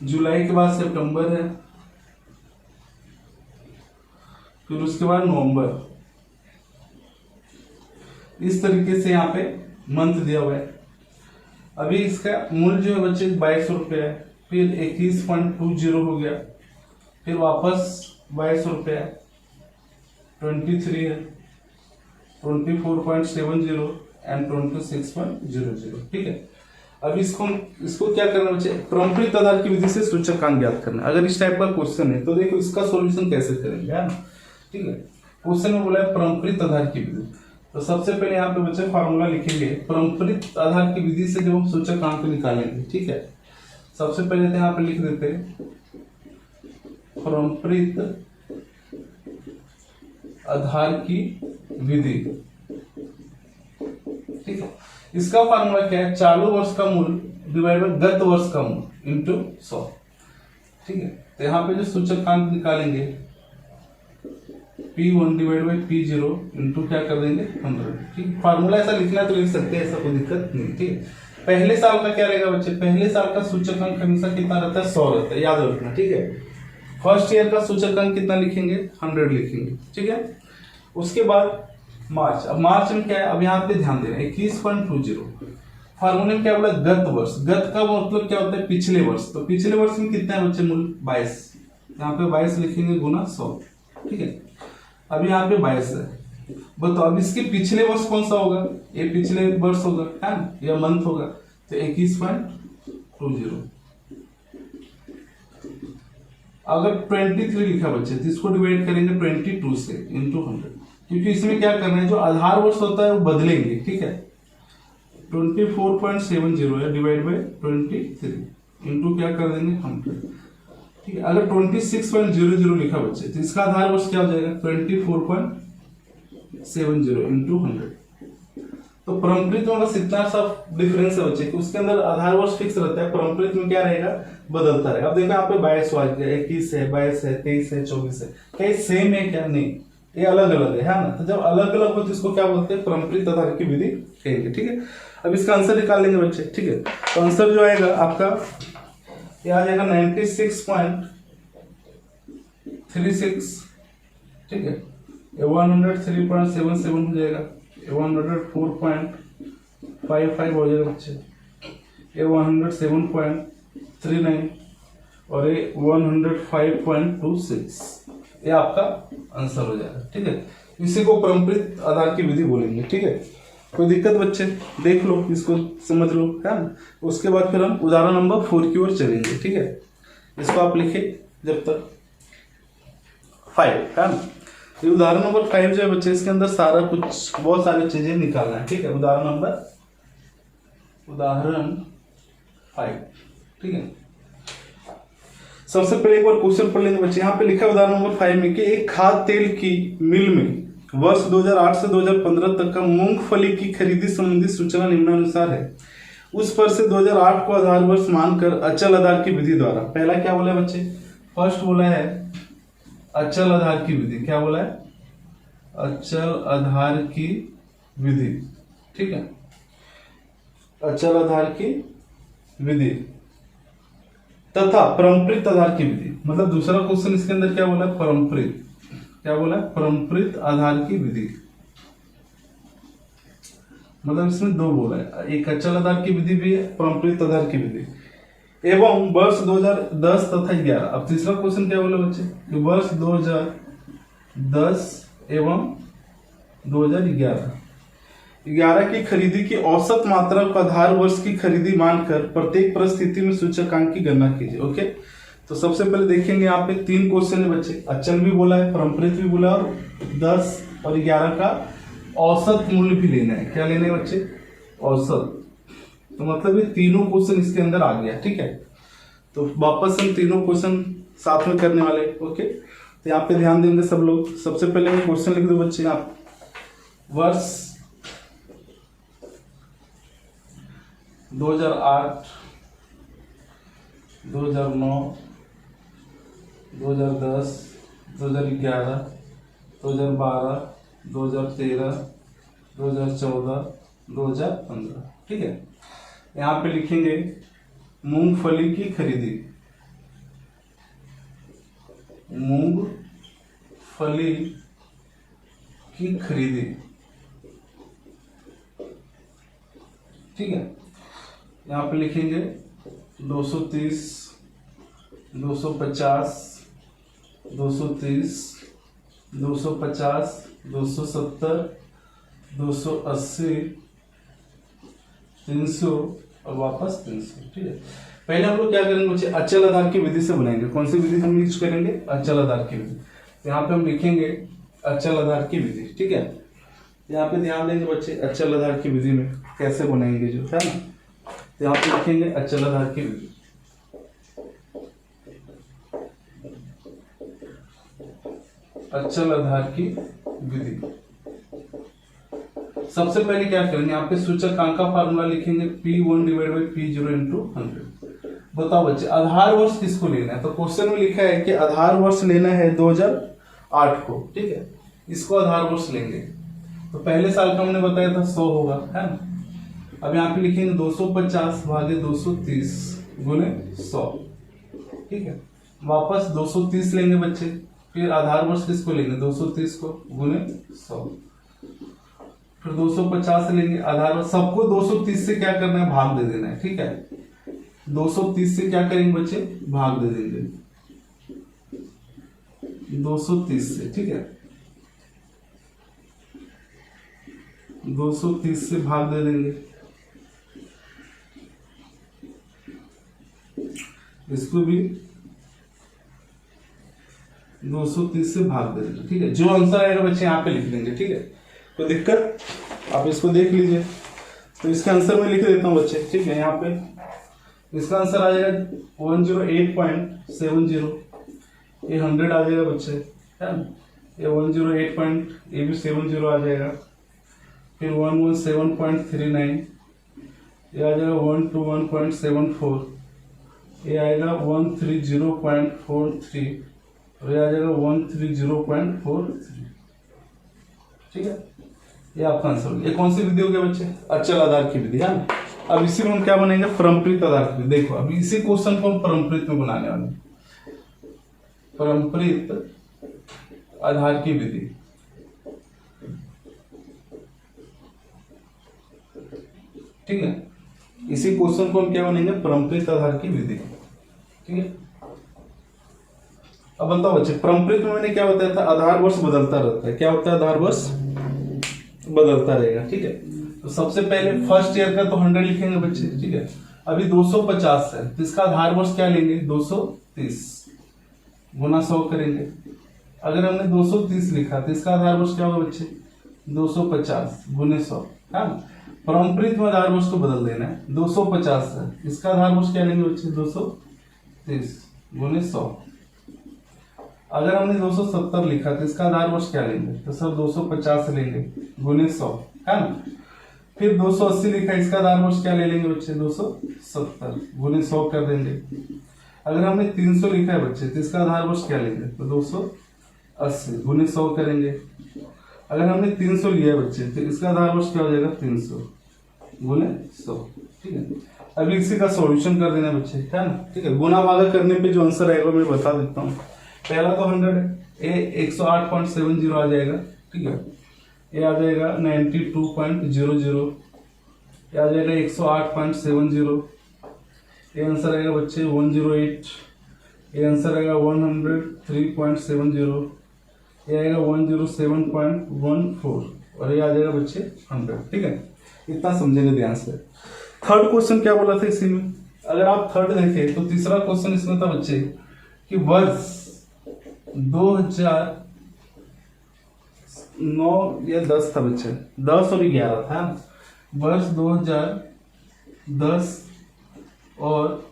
Speaker 1: जुलाई के बाद सितंबर है, फिर उसके बाद नवंबर। इस तरीके से यहाँ पे मंथ दिया हुआ है। अभी इसका मूल्य जो है बच्चे 2200 रुपये है, फिर 21.20 हो गया, फिर वापस 2200 रुपये है, 23 है, 24.70 एंड 26.00, ठीक है। अब इसको क्या करना बच्चे, परंपरित आधार की विधि से सूचकांक ज्ञात करना। अगर इस टाइप का क्वेश्चन है तो देखो इसका सॉल्यूशन कैसे करेंगे, है ना, ठीक है। क्वेश्चन में बोला है परंपरित आधार की विधि, तो सबसे पहले यहाँ पे बच्चे फार्मूला लिखेंगे परंपरित आधार की विधि से जब हम सूचकांक निकालेंगे, ठीक है। सबसे पहले तो यहाँ पे लिख देते हैं परंपरित आधार की विधि, ठीक है। इसका फार्मूला क्या है, चालू वर्ष का मूल्य डिवाइड बाय गत वर्ष का मूल्य इंटू 100, ठीक है। तो यहाँ पे जो सूचकांक निकालेंगे P1 divide by P0 into क्या कर देंगे 100, ठीक। फार्मूला ऐसा लिखना है तो लिख सकते हैं, ऐसा कोई दिक्कत नहीं, ठीक। पहले साल का क्या रहेगा बच्चे, पहले साल का सूचकांक हमेशा कितना रहता है, 100 रहता है, याद रखना, ठीक है। फर्स्ट ईयर का सूचकांक कितना लिखेंगे, 100 लिखेंगे, ठीक है। उसके बाद मार्च, अब मार्च में क्या है, अब यहाँ पे ध्यान देना 21.20। फार्मूले में क्या बोला, गत वर्ष, गत का मतलब क्या होता है, पिछले वर्ष। तो पिछले वर्ष में कितना है बच्चे मूल्य 22, यहाँ पे 22 लिखेंगे गुना 100, ठीक है। अब यहाँ पे 22 है, बताओ अब इसके पिछले वर्ष कौन सा होगा, ये पिछले वर्ष होगा, है ना, या मंथ होगा, तो 21.20। अगर 23 लिखा बच्चे तो इसको डिवाइड करेंगे 22 से इंटू 100, क्योंकि इसमें क्या करना है, जो आधार वर्ष होता है वो बदलेंगे, ठीक है। 24.70 है डिवाइड बाई 23 इंटू क्या कर देंगे 100, ठीक है। अगर 26.00 लिखा बच्चे तो इसका आधार वर्ष क्या हो जाएगा 24.70 इंटू 100। तो परंपरित में बस इतना सा डिफरेंस है बच्चे कि उसके अंदर आधार वर्ष फिक्स रहता है, परंपरित में क्या रहेगा, बदलता रहेगा। अब देखो यहाँ पे 22 आ गया, 21 है, 22 है, 23 है, 24 है, क्या ये सेम है क्या, नहीं, ये अलग अलग है ना। तो जब अलग अलग हो तो इसको क्या बोलते हैं, परंपरित आधार की विधि कहेंगे, ठीक है। अब इसका आंसर निकाल लेंगे बच्चे, ठीक है। तो आंसर जो आएगा आपका ये आ जाएगा 96.36, ठीक है। ये 103.77 हो जाएगा, ये 104.55 हो जाएगा बच्चे, ये 107.39 और ये 105.26, ये आपका आंसर हो जाएगा, ठीक है। इसी को परंपरित आधार की विधि बोलेंगे, ठीक है। कोई दिक्कत बच्चे, देख लो इसको, समझ लो, है ना। उसके बाद फिर हम उदाहरण नंबर 4 की ओर चलेंगे, ठीक है। इसको आप लिखे जब तक 5, है ना। ये उदाहरण नंबर 5 जो है बच्चे, इसके अंदर सारा कुछ बहुत सारी चीजें निकालना है, ठीक है। उदाहरण 5, ठीक है। सबसे पहले एक बार क्वेश्चन पढ़ लेंगे बच्चे। यहाँ पे लिखा है उदाहरण नंबर 5 में कि एक खाद्य तेल की मिल में वर्ष 2008 से 2015 तक का मूंगफली की खरीदी संबंधी सूचना निम्नानुसार है। उस पर से 2008 को आधार वर्ष मानकर अचल आधार की विधि द्वारा, पहला क्या बोला है बच्चे, फर्स्ट बोला है अचल आधार की विधि, क्या बोला है, अचल आधार की विधि, ठीक है। अचल आधार की विधि तथा परंपरित आधार की विधि, मतलब दूसरा क्वेश्चन इसके अंदर क्या बोला है, परंपरित, क्या बोला है, परंपरित आधार की विधि, मतलब इसमें दो बोला है, एक अचल आधार की विधि भी है, परंपरित आधार की विधि, एवं वर्ष 2010 तथा 11। अब तीसरा क्वेश्चन क्या बोला बच्चे कि वर्ष 2010 एवं 2011 की खरीदी की औसत मात्रा को आधार वर्ष की खरीदी मानकर प्रत्येक परिस्थिति में सूचकांक की गणना कीजिए, ओके। तो सबसे पहले देखेंगे यहाँ पे 3 क्वेश्चन है बच्चे, अचल भी बोला है, परंपरित भी बोला है, और 10 और 11 का औसत मूल्य भी लेना है, क्या लेना है बच्चे, औसत। तो मतलब ये तीनों क्वेश्चन इसके अंदर आ गया, ठीक है। तो वापस हम तीनों क्वेश्चन साथ में करने वाले, ओके। तो यहाँ पे ध्यान देंगे सब लोग। सबसे पहले मैं क्वेश्चन लिख दो बच्चे, आप वर्ष 2008, 2009, 2010, 2011, 2012, 2013, 2014, 2015, ठीक है। यहाँ पे लिखेंगे मूंगफली की खरीदी, मूंगफली की खरीदी, ठीक है। यहाँ पे लिखेंगे 230, 250, 230, 250, 270, 280, 300 और वापस 300, ठीक है। पहले हम लोग क्या करेंगे बच्चे, अचल आधार की विधि से बनाएंगे। कौन सी विधि हम यूज करेंगे, अचल आधार की विधि। तो यहाँ पे हम लिखेंगे अचल आधार की विधि, ठीक है। यहाँ पे ध्यान देंगे बच्चे, अचल आधार की विधि में कैसे बनाएंगे जो है ना। तो यहाँ पे लिखेंगे अचल आधार की विधि, अचल आधार की विधि। सबसे पहले क्या करेंगे, यहाँ पे सूचकांक का फार्मूला लिखेंगे P1 divide by P0 into 100। बताओ बच्चे आधार वर्ष किसको लेना है, तो क्वेश्चन में लिखा है कि आधार वर्ष लेना है 2008 को, ठीक है। इसको आधार वर्ष लेंगे तो पहले साल का हमने बताया था 100 होगा, है ना। अब यहाँ पे लिखेंगे 250 भागे 230 गुने 100, ठीक है। वापस 230 लेंगे बच्चे, फिर आधार वर्ष किसको लेंगे, 230 को गुने 100, फिर 250 लेंगे आधार वर्ष। सबको 230 से क्या करना है, भाग दे देना है, ठीक है। 230 से क्या करेंगे बच्चे, भाग दे देंगे 230 से, ठीक है। 230 से भाग दे देंगे, इसको भी 230 से भाग दे देंगे, ठीक है। जो आंसर आएगा बच्चे यहाँ पे लिख देंगे, ठीक है। कोई दिक्कत, आप इसको देख लीजिए। तो इसका आंसर मैं लिख देता हूँ बच्चे, ठीक है। यहाँ पे इसका आंसर आ जाएगा 108.70, ये 100 आ जाएगा बच्चे, है ना। ये 108 ये भी 70 आ जाएगा, फिर 117.39, ये आ जाएगा 121.74, ये आएगा 130.43 और ये आ जाएगा 130.43, ठीक है। ये आपका आंसर हो गया। ये कौन सी विधि हो गया बच्चे? अचल आधार की विधि है ना। अब इसी में हम क्या बनेंगे? परम्परित आधार की विधि। देखो अब इसी क्वेश्चन को हम परम्परित में बनाने वाले हैं। परम्परित आधार की विधि, ठीक है। इसी क्वेश्चन को हम क्या बनेंगे? परम्परित आधार की विधि, ठीक है। अब बताओ बच्चे, परम्परित में मैंने क्या बताया था? आधार वर्ष बदलता रहता है। क्या होता है? आधार वर्ष बदलता रहेगा, ठीक है। तो सबसे पहले फर्स्ट ईयर का तो 100 लिखेंगे बच्चे, ठीक है। अभी 250 है तो इसका आधार वर्ष क्या लेंगे? 230 गुना 100 करेंगे। अगर हमने 230 लिखा तो इसका आधार वर्ष क्या होगा बच्चे? 250 गुने 100, है ना। परम्परित में आधार वर्ष को बदल देना है। 250 है, इसका आधार वर्ष क्या लेंगे बच्चे? 230 गुने 100। अगर हमने 270 लिखा तो इसका आधार वर्ष क्या लेंगे? तो सर 250 लेंगे गुने 100, है ना। फिर 280 लिखा, इसका आधार वर्ष क्या ले लेंगे बच्चे? 270 गुने 100 कर देंगे। अगर हमने 300 लिखा है बच्चे तो इसका आधार वर्ष क्या लेंगे? तो 280 गुने 100 करेंगे। अगर हमने 300 लिया है बच्चे तो इसका आधार वर्ष क्या हो जाएगा? 300 गुने 100, ठीक है। अभी इसी का सॉल्यूशन कर देना बच्चे, है ना, ठीक है। गुना भागा करने पे जो आंसर आएगा मैं बता देता हूँ। पहला तो 100 है, ये 108.70 आ जाएगा, ठीक है। ये आ जाएगा 92.00, ये आ जाएगा 108.70, ये आंसर आएगा बच्चे 108, ये आंसर आएगा 103.70, ये आएगा 107.14 और ये आ जाएगा बच्चे 100, ठीक है। इतना समझेंगे ध्यान से। थर्ड क्वेश्चन क्या बोला था इसी में? अगर आप थर्ड देखें तो तीसरा क्वेश्चन इसमें था बच्चे कि वर्ष 2009 या 10 था बच्चे, 10 और 11 था। वर्ष 2010 और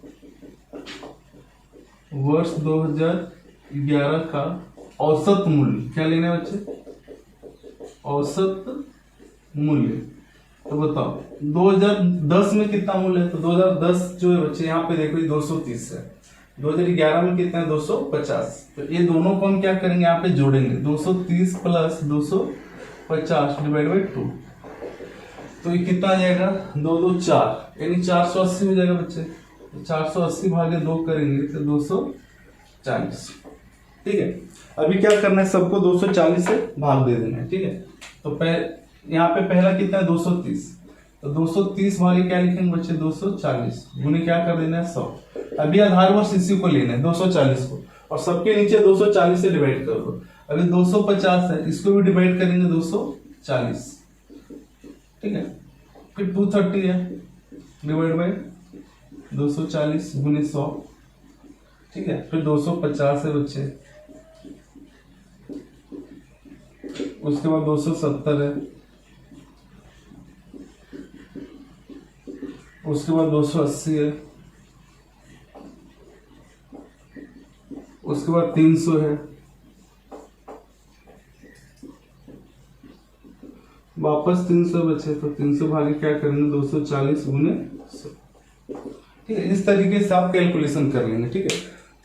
Speaker 1: वर्ष 2011 का औसत मूल्य क्या लेना है बच्चे? औसत मूल्य। तो बताओ 2010 में कितना मूल्य है? तो 2010 जो है बच्चे यहाँ पे देखो 230 है। 2011 में कितना है? 250। तो ये दोनों को हम क्या करेंगे? यहाँ पे जोड़ेंगे, 230 प्लस 250 डिवाइड बाई 2। तो ये कितना आ जाएगा? 2 2 4 यानी 480 हो जाएगा बच्चे। तो 480 भागे 2 करेंगे तो 240, ठीक है। अभी क्या करना है? सबको 240 से भाग दे देना है, ठीक है। तो यहाँ पे पहला कितना है? 230। तो 230 भागे क्या लिखेंगे बच्चे? 240 गुने क्या कर देना है? 100। अभी आधार वर्ष इसी को लेना है 240 को, और सबके नीचे 240 से डिवाइड कर दो। अभी 250 है, इसको भी डिवाइड करेंगे 240, ठीक है। फिर 230 है, डिवाइड बाई 240 गुने 100, ठीक है। फिर 250 है बच्चे, उसके बाद 270 है, उसके बाद 280 है, उसके बाद 300 है, वापस 300 बचे। तो 300 भागे क्या करेंगे? 240 गुने 100, ठीक है। इस तरीके से आप कैलकुलेशन कर लेंगे, ठीक है।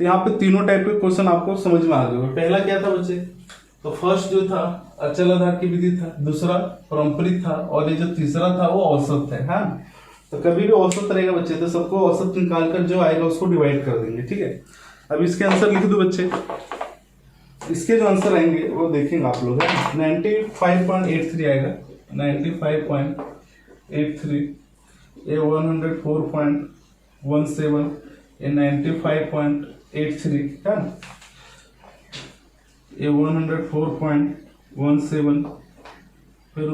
Speaker 1: तो यहाँ पे तीनों टाइप के क्वेश्चन आपको समझ में आ गए। पहला क्या था बच्चे? तो फर्स्ट जो था अचल आधार की विधि था, दूसरा पारंपरिक था, और ये जो तीसरा था वो औसत है, हाँ। तो कभी भी औसत रहेगा बच्चे तो सबको औसत निकाल कर जो आएगा उसको डिवाइड कर देंगे, ठीक है। अब इसके आंसर लिख दो बच्चे। इसके जो आंसर आएंगे वो देखेंगे आप लोग, है 95.83 आएगा, 95.83, ये 104.17, ये 95.83, है ना, ये 104.17, फिर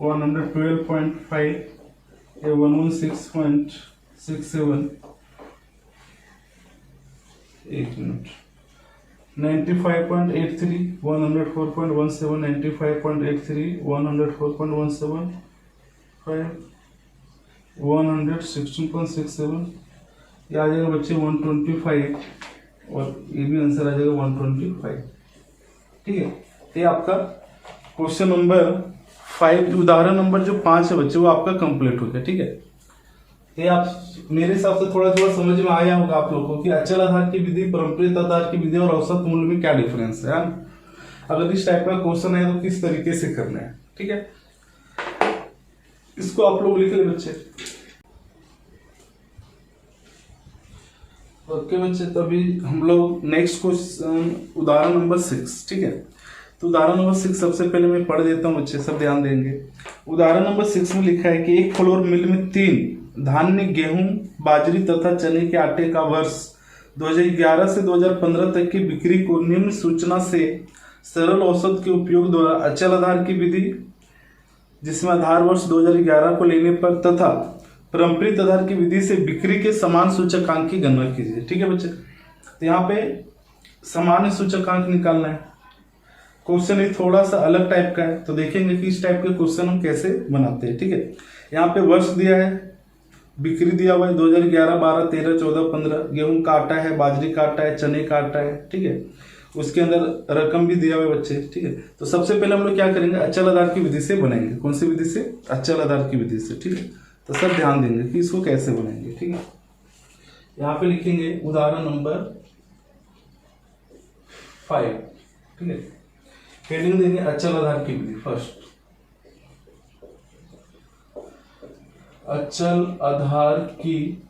Speaker 1: 112.5, ये 116.67, एक मिनट, 95.83, 104.17, 95.83, 104.17, 116.67, ये आ जाएगा बच्चे 125, और ये भी आंसर आ जाएगा 125, ठीक है। ये आपका क्वेश्चन नंबर 5, उदाहरण नंबर जो 5 है बच्चे वो आपका कंप्लीट हो गया, ठीक है। ये आप मेरे हिसाब से थोड़ा थोड़ा समझ में आया होगा आप लोगों को कि अचल आधार की विधि, पारंपरिक आधार की विधि और औसत मूल्य में क्या डिफरेंस है। अगर इस टाइप का क्वेश्चन है तो किस तरीके से करना है, ठीक है। इसको आप लोग लिख ले बच्चे। ओके बच्चे, तो अभी हम लोग नेक्स्ट क्वेश्चन उदाहरण नंबर 6, ठीक है। तो उदाहरण नंबर 6 सबसे पहले मैं पढ़ देता हूँ बच्चे, सब ध्यान देंगे। उदाहरण नंबर 6 में लिखा है कि एक फ्लोर मिल में 3 धान्य, गेहूं, बाजरी तथा चने के आटे का वर्ष 2011 से 2015 तक की बिक्री को निम्न सूचना से सरल औसत के उपयोग द्वारा अचल आधार की विधि, जिसमें आधार वर्ष 2011 को लेने पर, तथा परंपरित आधार की विधि से बिक्री के समान सूचकांक की गणना कीजिए। ठीक है बच्चे, तो यहाँ पे सामान्य सूचकांक निकालना है। क्वेश्चन ये थोड़ा सा अलग टाइप का है, तो देखेंगे कि इस टाइप के क्वेश्चन हम कैसे बनाते हैं। ठीक है, यहाँ पे वर्ष दिया है, बिक्री दिया हुआ है 2011, 12, 13, 14, 15, गेहूं का आटा है, बाजरी का आटा है, चने का आटा है। ठीक है, उसके अंदर रकम भी दिया हुआ है बच्चे। ठीक है, तो सबसे पहले हम लोग क्या करेंगे, अचल आधार की विधि से बनाएंगे। कौन सी विधि से? अचल आधार की विधि से। ठीक है, तो सब ध्यान देंगे कि इसको कैसे बनाएंगे। ठीक है, यहाँ पे लिखेंगे उदाहरण नंबर 5। ठीक है, हेडिंग देंगे अचल आधार की विधि। फर्स्ट, अचल आधार की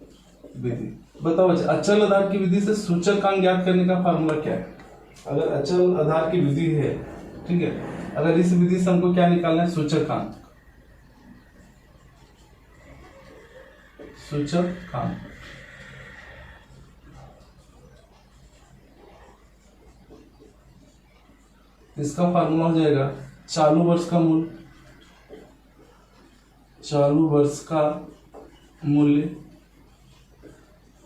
Speaker 1: विधि। बताओ बच्चे, अचल आधार की विधि से सूचकांक ज्ञात करने का फार्मूला क्या है? अगर अचल आधार की विधि है, ठीक है, अगर इस विधि से हमको क्या निकालना है? सूचकांक। सूचकांक इसका फार्मूला हो जाएगा चालू वर्ष का मूल्य, चालू वर्ष का मूल्य,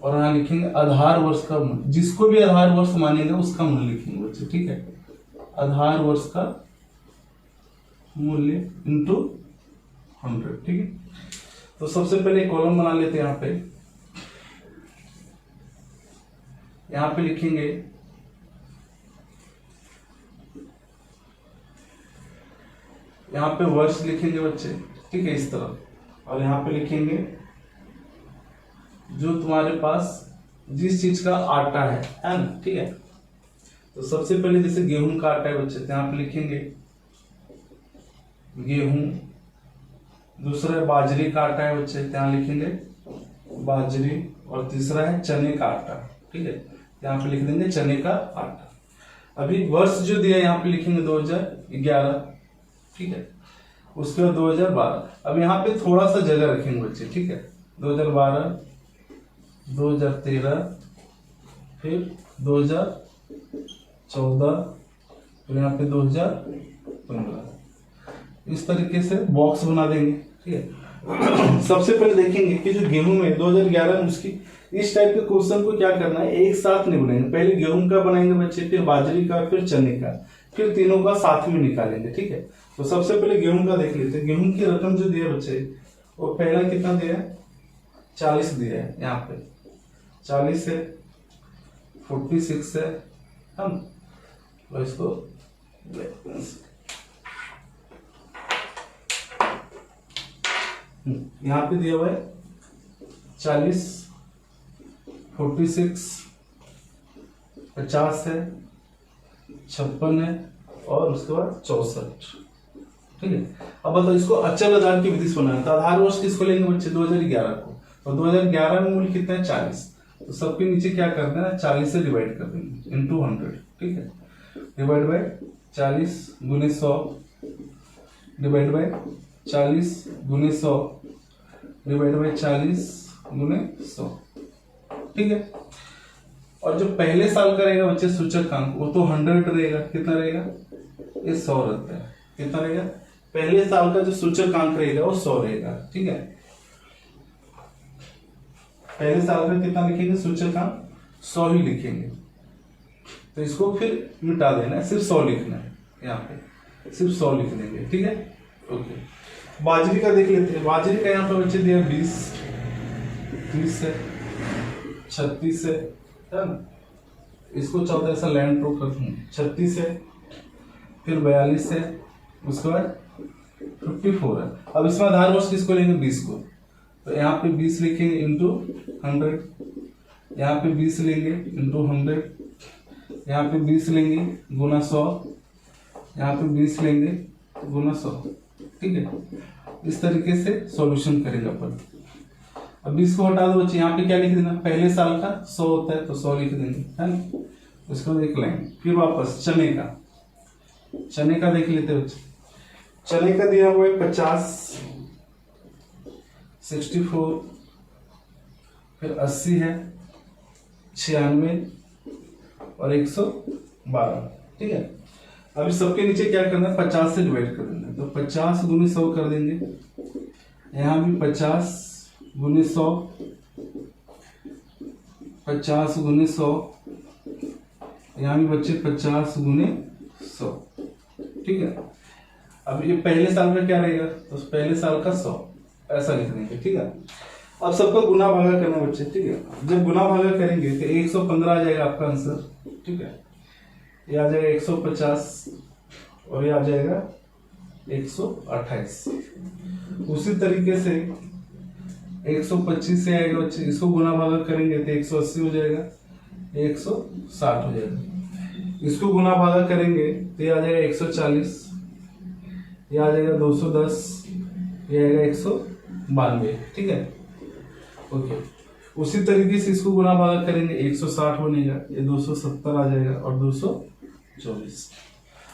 Speaker 1: और यहां लिखेंगे आधार वर्ष का मूल्य। जिसको भी आधार वर्ष मानेंगे उसका मूल्य लिखेंगे बच्चे। ठीक है, आधार वर्ष का मूल्य इंटू 100। ठीक है, तो सबसे पहले कॉलम बना लेते हैं। यहाँ पे लिखेंगे यहाँ पे वर्ष लिखेंगे बच्चे। ठीक है, इस तरह, और यहाँ पे लिखेंगे जो तुम्हारे पास जिस चीज का आटा है ना। ठीक है, तो सबसे पहले जैसे गेहूं का आटा है बच्चे, तो यहाँ पे लिखेंगे गेहूं। दूसरा है बाजरी का आटा है बच्चे, यहाँ लिखेंगे बाजरी। और तीसरा है चने का आटा। ठीक है, यहाँ पे लिख देंगे चने का आटा। अभी वर्ष जो दिया यहाँ पे लिखेंगे 2011। ठीक है, उसके बाद 2012। अब यहाँ पे थोड़ा सा जगह रखेंगे बच्चे। ठीक है, 2012, 2013, फिर 2014, फिर यहाँ पे 2015। इस तरीके से बॉक्स बना देंगे। ठीक है, सबसे पहले देखेंगे कि जो गेहूं में 2011 में उसकी इस टाइप के क्वेश्चन को क्या करना है, एक साथ नहीं बनाएंगे। पहले गेहूं का बनाएंगे बच्चे, फिर बाजरी का, फिर चने का, फिर तीनों का साथ में निकालेंगे। ठीक है, तो सबसे पहले गेहूं का देख लेते हैं। गेहूं की रकम जो दिया बच्चे, वो पहला कितना दिया है? 40 दिया है। यहाँ पे 40 है, 46 है हम, और इसको यहाँ पे दिया हुआ है 40, 46, 50 है, 56 है, और उसके बाद 64। ठीक है, अब बताओ इसको अचल आधार की विधि से बनाना। तो आधार वर्ष किसको लेंगे बच्चे? 2011 को। और 2011 में मूल्य कितना है? 40। तो सबके नीचे क्या कर देना, 40 से डिवाइड कर देंगे इंटू 100। ठीक है, डिवाइड बाय 40 गुने 100, डिवाइड बाय 40 गुने 100, डिवाइड बाय 40 गुने 100। ठीक है, और जो पहले साल का रहेगा बच्चे सूचकांक, वो तो 100 रहेगा। कितना रहेगा? ये 100 रहता है। कितना रहेगा? पहले साल का जो सूचकांक रहेगा वो 100 रहेगा। ठीक है, पहले साल का कितना लिखेंगे? सूचकांक 100 ही लिखेंगे। तो इसको फिर मिटा देना है, सिर्फ 100 लिखना है। यहाँ पे सिर्फ 100 लिख देंगे। ठीक है, ओके। बाजरी का देख लेते हैं। बाजरी का यहाँ पे बच्चे दिया 20, 30 है, 36 है ना। इसको चौथा ऐसा लैंड प्रूफ कर दूँ, 36 है, फिर 42 है, उसके बाद 54 है। अब इसमें आधार वर्ष किसको लेंगे? 20 को। तो यहाँ पे 20 लिखेंगे इंटू 100, यहाँ पे 20 लेंगे इंटू 100, यहाँ पे 20 लेंगे गुना 100, यहाँ पे 20 लेंगे गुना 100। ठीक है, इस तरीके से सॉल्यूशन करेंगे अपन। अब इसको हटा दो बच्चे, यहाँ पे क्या लिख देना, पहले साल का 100 होता है तो 100 लिख देंगे, है ना। उसके बाद एक लाइन, फिर वापस चने का देख लेते हैं बच्चे। चने का दिया हुआ है 50, 64, फिर 80 है, 96 और 112, ठीक है। अब इस सबके नीचे क्या करना है, 50 से डिवाइड कर देना है, तो 50 गुने 100 कर देंगे, यहाँ भी 50 गुने 100, 50 गुने 100, यहाँ भी बच्चे 50 गुने 100, ठीक है। अब ये पहले साल का क्या रहेगा, तो पहले साल का 100 ऐसा लिख देंगे, ठीक है। अब सबका गुना भागा करना बच्चे, ठीक है। जब गुना भागा करेंगे तो 115 आ जाएगा आपका आंसर, ठीक है। ये आ जाएगा 150 और ये आ जाएगा 128। उसी तरीके से 125 से आएगा बच्चे, इसको गुना भागा करेंगे तो 180 हो जाएगा, 160 हो जाएगा। इसको गुना भागा करेंगे तो ये आ जाएगा 140, ये आ जाएगा 210, ये आएगा 192, ठीक है, ओके। उसी तरीके से इसको गुना भागा करेंगे 160 बनेगा, ये 270 आ जाएगा और 224।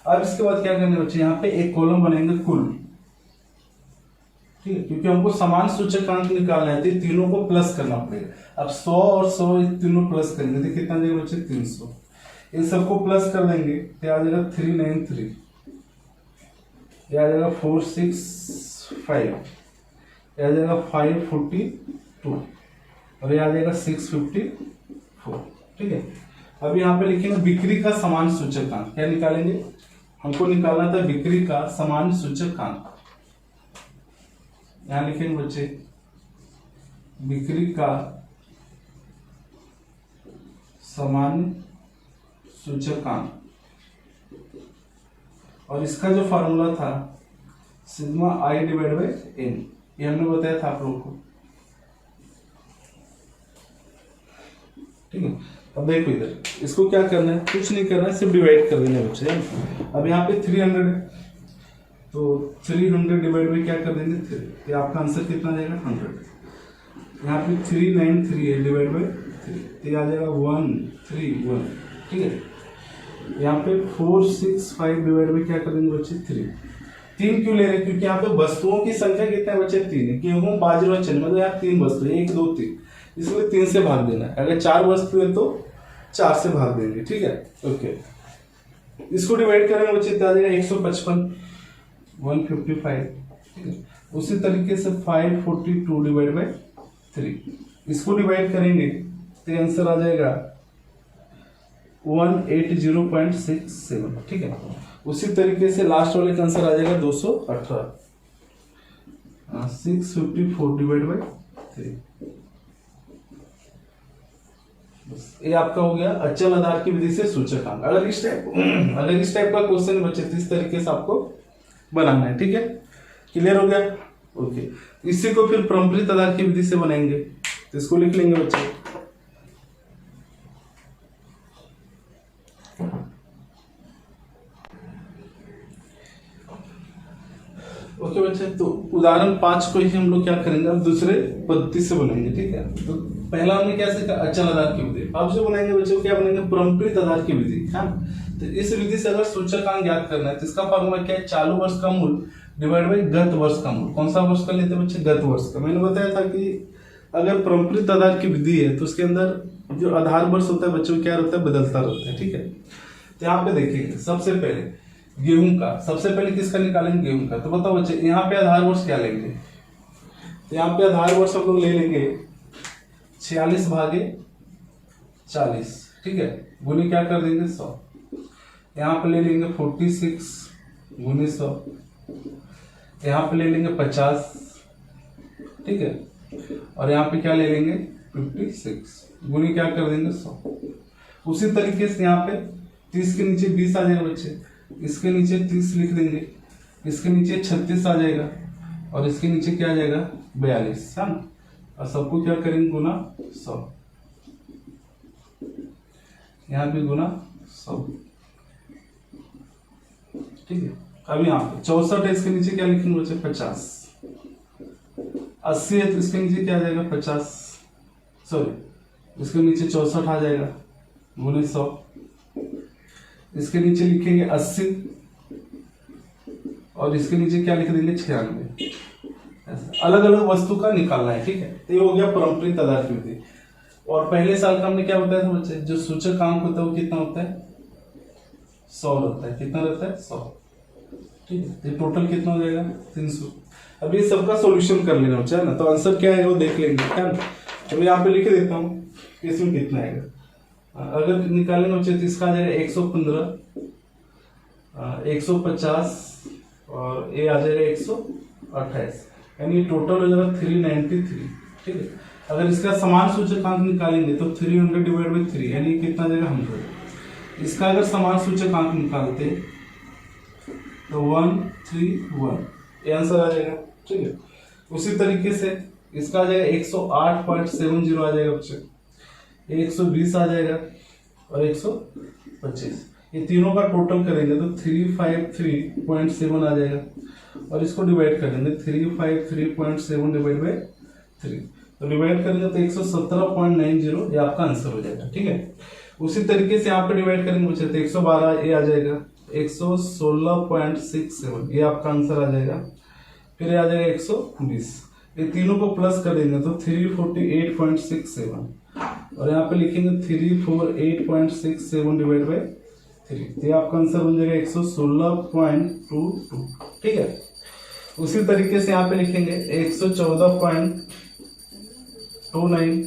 Speaker 1: अब इसके बाद क्या करना बच्चे, यहाँ पे एक कॉलम बनाएंगे कुल, ठीक है, क्योंकि हमको समान सूचकांक निकालना है तो तीनों को प्लस करना पड़ेगा। अब 100 और 100 तीनों प्लस करेंगे तो कितना देगा बच्चे, 300। इन सबको प्लस कर देंगे तो आ जाएगा 393, ये आ जाएगा 465, ये आ जाएगा 542 और ये आ जाएगा 654, ठीक है। अब यहाँ पे लिखेंगे बिक्री का समान सूचकांक, क्या निकालेंगे, हमको निकालना था बिक्री का समान सूचकांक। यहाँ लिखेंगे बच्चे बिक्री का समान सूचकांक, और इसका जो फार्मूला था sigma I divide by N, ये हमने बताया था आप लोगों को, ठीक है। अब देखो इधर इसको क्या करना है, कुछ नहीं करना है, सिर्फ डिवाइड कर देना बच्चे। अब यहाँ पे 300 है तो 300 डिवाइड बाई क्या कर देंगे 3, ये आपका आंसर कितना आ जाएगा 100। यहाँ पे 393 है डिवाइड बाई 3, ये आ जाएगा 131, ठीक है। यहाँ पे 465 डिवाइड बाई क्या कर देंगे बच्चे 3 क्यों ले रहे हैं, क्योंकि यहाँ पे वस्तुओं की संख्या कितना है बच्चे 3 है। गेहूं बाजरा और चने मतलब यहाँ 3 वस्तु है, 1 2 3, इसमें 3 से भाग देना है। अगर 4 वस्तु है तो 4 से भाग देंगे, ठीक है, ओके। इसको डिवाइड करेंगे बच्चे तो आ जाएगा 155, 155, ठीक है। उसी तरीके से 542 डिवाइड बाई 3, इसको डिवाइड करेंगे तो आंसर आ जाएगा 180.67, ठीक है। उसी तरीके से लास्ट वाले का आंसर आ जाएगा 218, 654 डिवाइड बाई 3। ये आपका हो गया अचल आधार की विधि से सूचकांक। अगर इस टाइप का क्वेश्चन बचे तो इस तरीके से आपको बनाना है, ठीक है, क्लियर हो गया, ओके। इसी को फिर परंपरित आधार की विधि से बनाएंगे, तो इसको लिख लेंगे बच्चे। ओके बच्चे, तो उदाहरण 5 को ही हम लोग क्या करेंगे, अब दूसरे पद्धति से बनाएंगे, ठीक है। तो पहला हमने क्या सीखा, अचल आधार की विधि। अब जो बनाएंगे बच्चों क्या बनाएंगे, परंपरित आधार की विधि, है। तो इस विधि से अगर सूचकांक ज्ञात करना है तो इसका फॉर्मूला क्या है, चालू वर्ष का मूल डिवाइड बाई गत वर्ष का मूल। कौन सा वर्ष का लेते हैं बच्चे, गत वर्ष का। मैंने बताया था कि अगर परंपरित आधार की विधि है तो उसके अंदर जो आधार वर्ष होता है बच्चों क्या रहता है, बदलता रहता है, ठीक है। तो यहाँ पे देखिए सबसे पहले गेहूं का, सबसे पहले किसका निकालेंगे, गेहूं का। तो बताओ बच्चे यहाँ पे आधार वर्ष क्या लेंगे, तो यहाँ पे आधार वर्ष हम लोग ले लेंगे 46 भागे 40, ठीक है, गुने क्या कर देंगे 100। यहाँ पे ले लेंगे 46 गुने 100, यहाँ पे ले लेंगे 50, ठीक है, और यहाँ पे क्या ले लेंगे 56 गुने क्या कर देंगे 100। उसी तरीके से यहाँ पे 30 के नीचे 20 आ जाएगा बच्चे, इसके नीचे 30 लिख देंगे, इसके नीचे 36 आ जाएगा और इसके नीचे क्या आ जाएगा 42, है ना। और सबको क्या करेंगे गुना 100, यहाँ पे गुना 100, ठीक है। अब यहाँ पे 64 है, इसके नीचे क्या लिखेंगे बच्चे 50, 80 है तो इसके नीचे क्या आ जाएगा 50, सॉरी इसके नीचे 64 आ जाएगा गुने 100। इसके नीचे लिखेंगे 80 और इसके नीचे क्या लिख देंगे 96। अलग अलग वस्तु का निकालना है, ठीक है। तो ये हो गया पारंपरिक आधार की विधि। और पहले साल का हमने क्या बताया था बच्चे, जो सूचकांक होता है वो कितना होता है 100 रहता है। कितना रहता है 100, ठीक है। तो टोटल कितना हो जाएगा 300। अब ये सबका सॉल्यूशन कर लेना बच्चा है ना, तो आंसर क्या है वो देख लेंगे, है ना। तो मैं यहाँ पे लिख देता हूँ इसमें कितना आएगा। अगर निकालेंगे बच्चे तो इसका आ जाएगा 115, 150 और ये आ जाएगा 128, यानी टोटल हो जाएगा 393, ठीक है। अगर इसका समान सूचकांक निकालेंगे तो 300 डिवाइड बाई 3 यानी कितना आ जाएगा 100। इसका अगर समान सूचकांक निकालते तो 131, ये आंसर आ जाएगा, ठीक है। उसी तरीके से इसका आ जाएगा 108.70 आ जाएगा बच्चे, 120 आ जाएगा और 125। ये तीनों का टोटल करेंगे तो 353.7 आ जाएगा और इसको डिवाइड कर देंगे 353.7 डिवाइड बाई 3, तो डिवाइड करेंगे तो 117.90 ये आपका आंसर हो जाएगा, ठीक है। उसी तरीके से यहाँ पे डिवाइड करेंगे बच्चे तो 112 ये आ जाएगा, 116.67 ये आपका आंसर आ जाएगा। फिर आ जाएगा 120, ये तीनों को प्लस कर देंगे तो 348.67 और यहाँ पे लिखेंगे 348.67 डिवाइड बाई 3, तो ये आपका आंसर बन जाएगा 116.22, ठीक है। उसी तरीके से यहाँ पे लिखेंगे 114.29,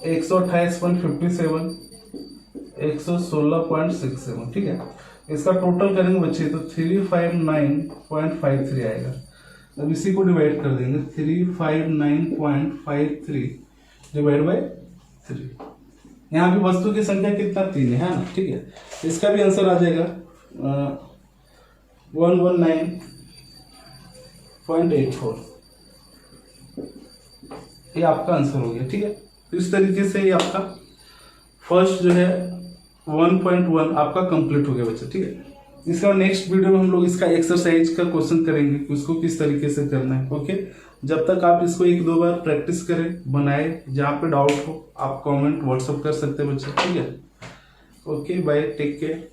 Speaker 1: 128.57, 116.67, ठीक है। इसका टोटल करेंगे बच्चे तो 359.53 आएगा। अब इसी को डिवाइड कर देंगे 359.53 डिवाइड बाई 3। यहाँ भी वस्तु की संख्या कितना 3 है ना, ठीक है। इसका भी आंसर आ जाएगा 119.84, ये आपका आंसर हो गया, ठीक है। तो इस तरीके से ये आपका फर्स्ट जो है 1.1 आपका कंप्लीट हो गया बच्चे, ठीक है। इसका नेक्स्ट वीडियो में हम लोग इसका एक्सरसाइज का क्वेश्चन करेंगे कि उसको किस तरीके से करना है, ओके। जब तक आप इसको 1-2 बार प्रैक्टिस करें, बनाए, जहाँ पे डाउट हो आप कमेंट व्हाट्सअप कर सकते हैं बच्चे, ठीक है। Okay bye, take care.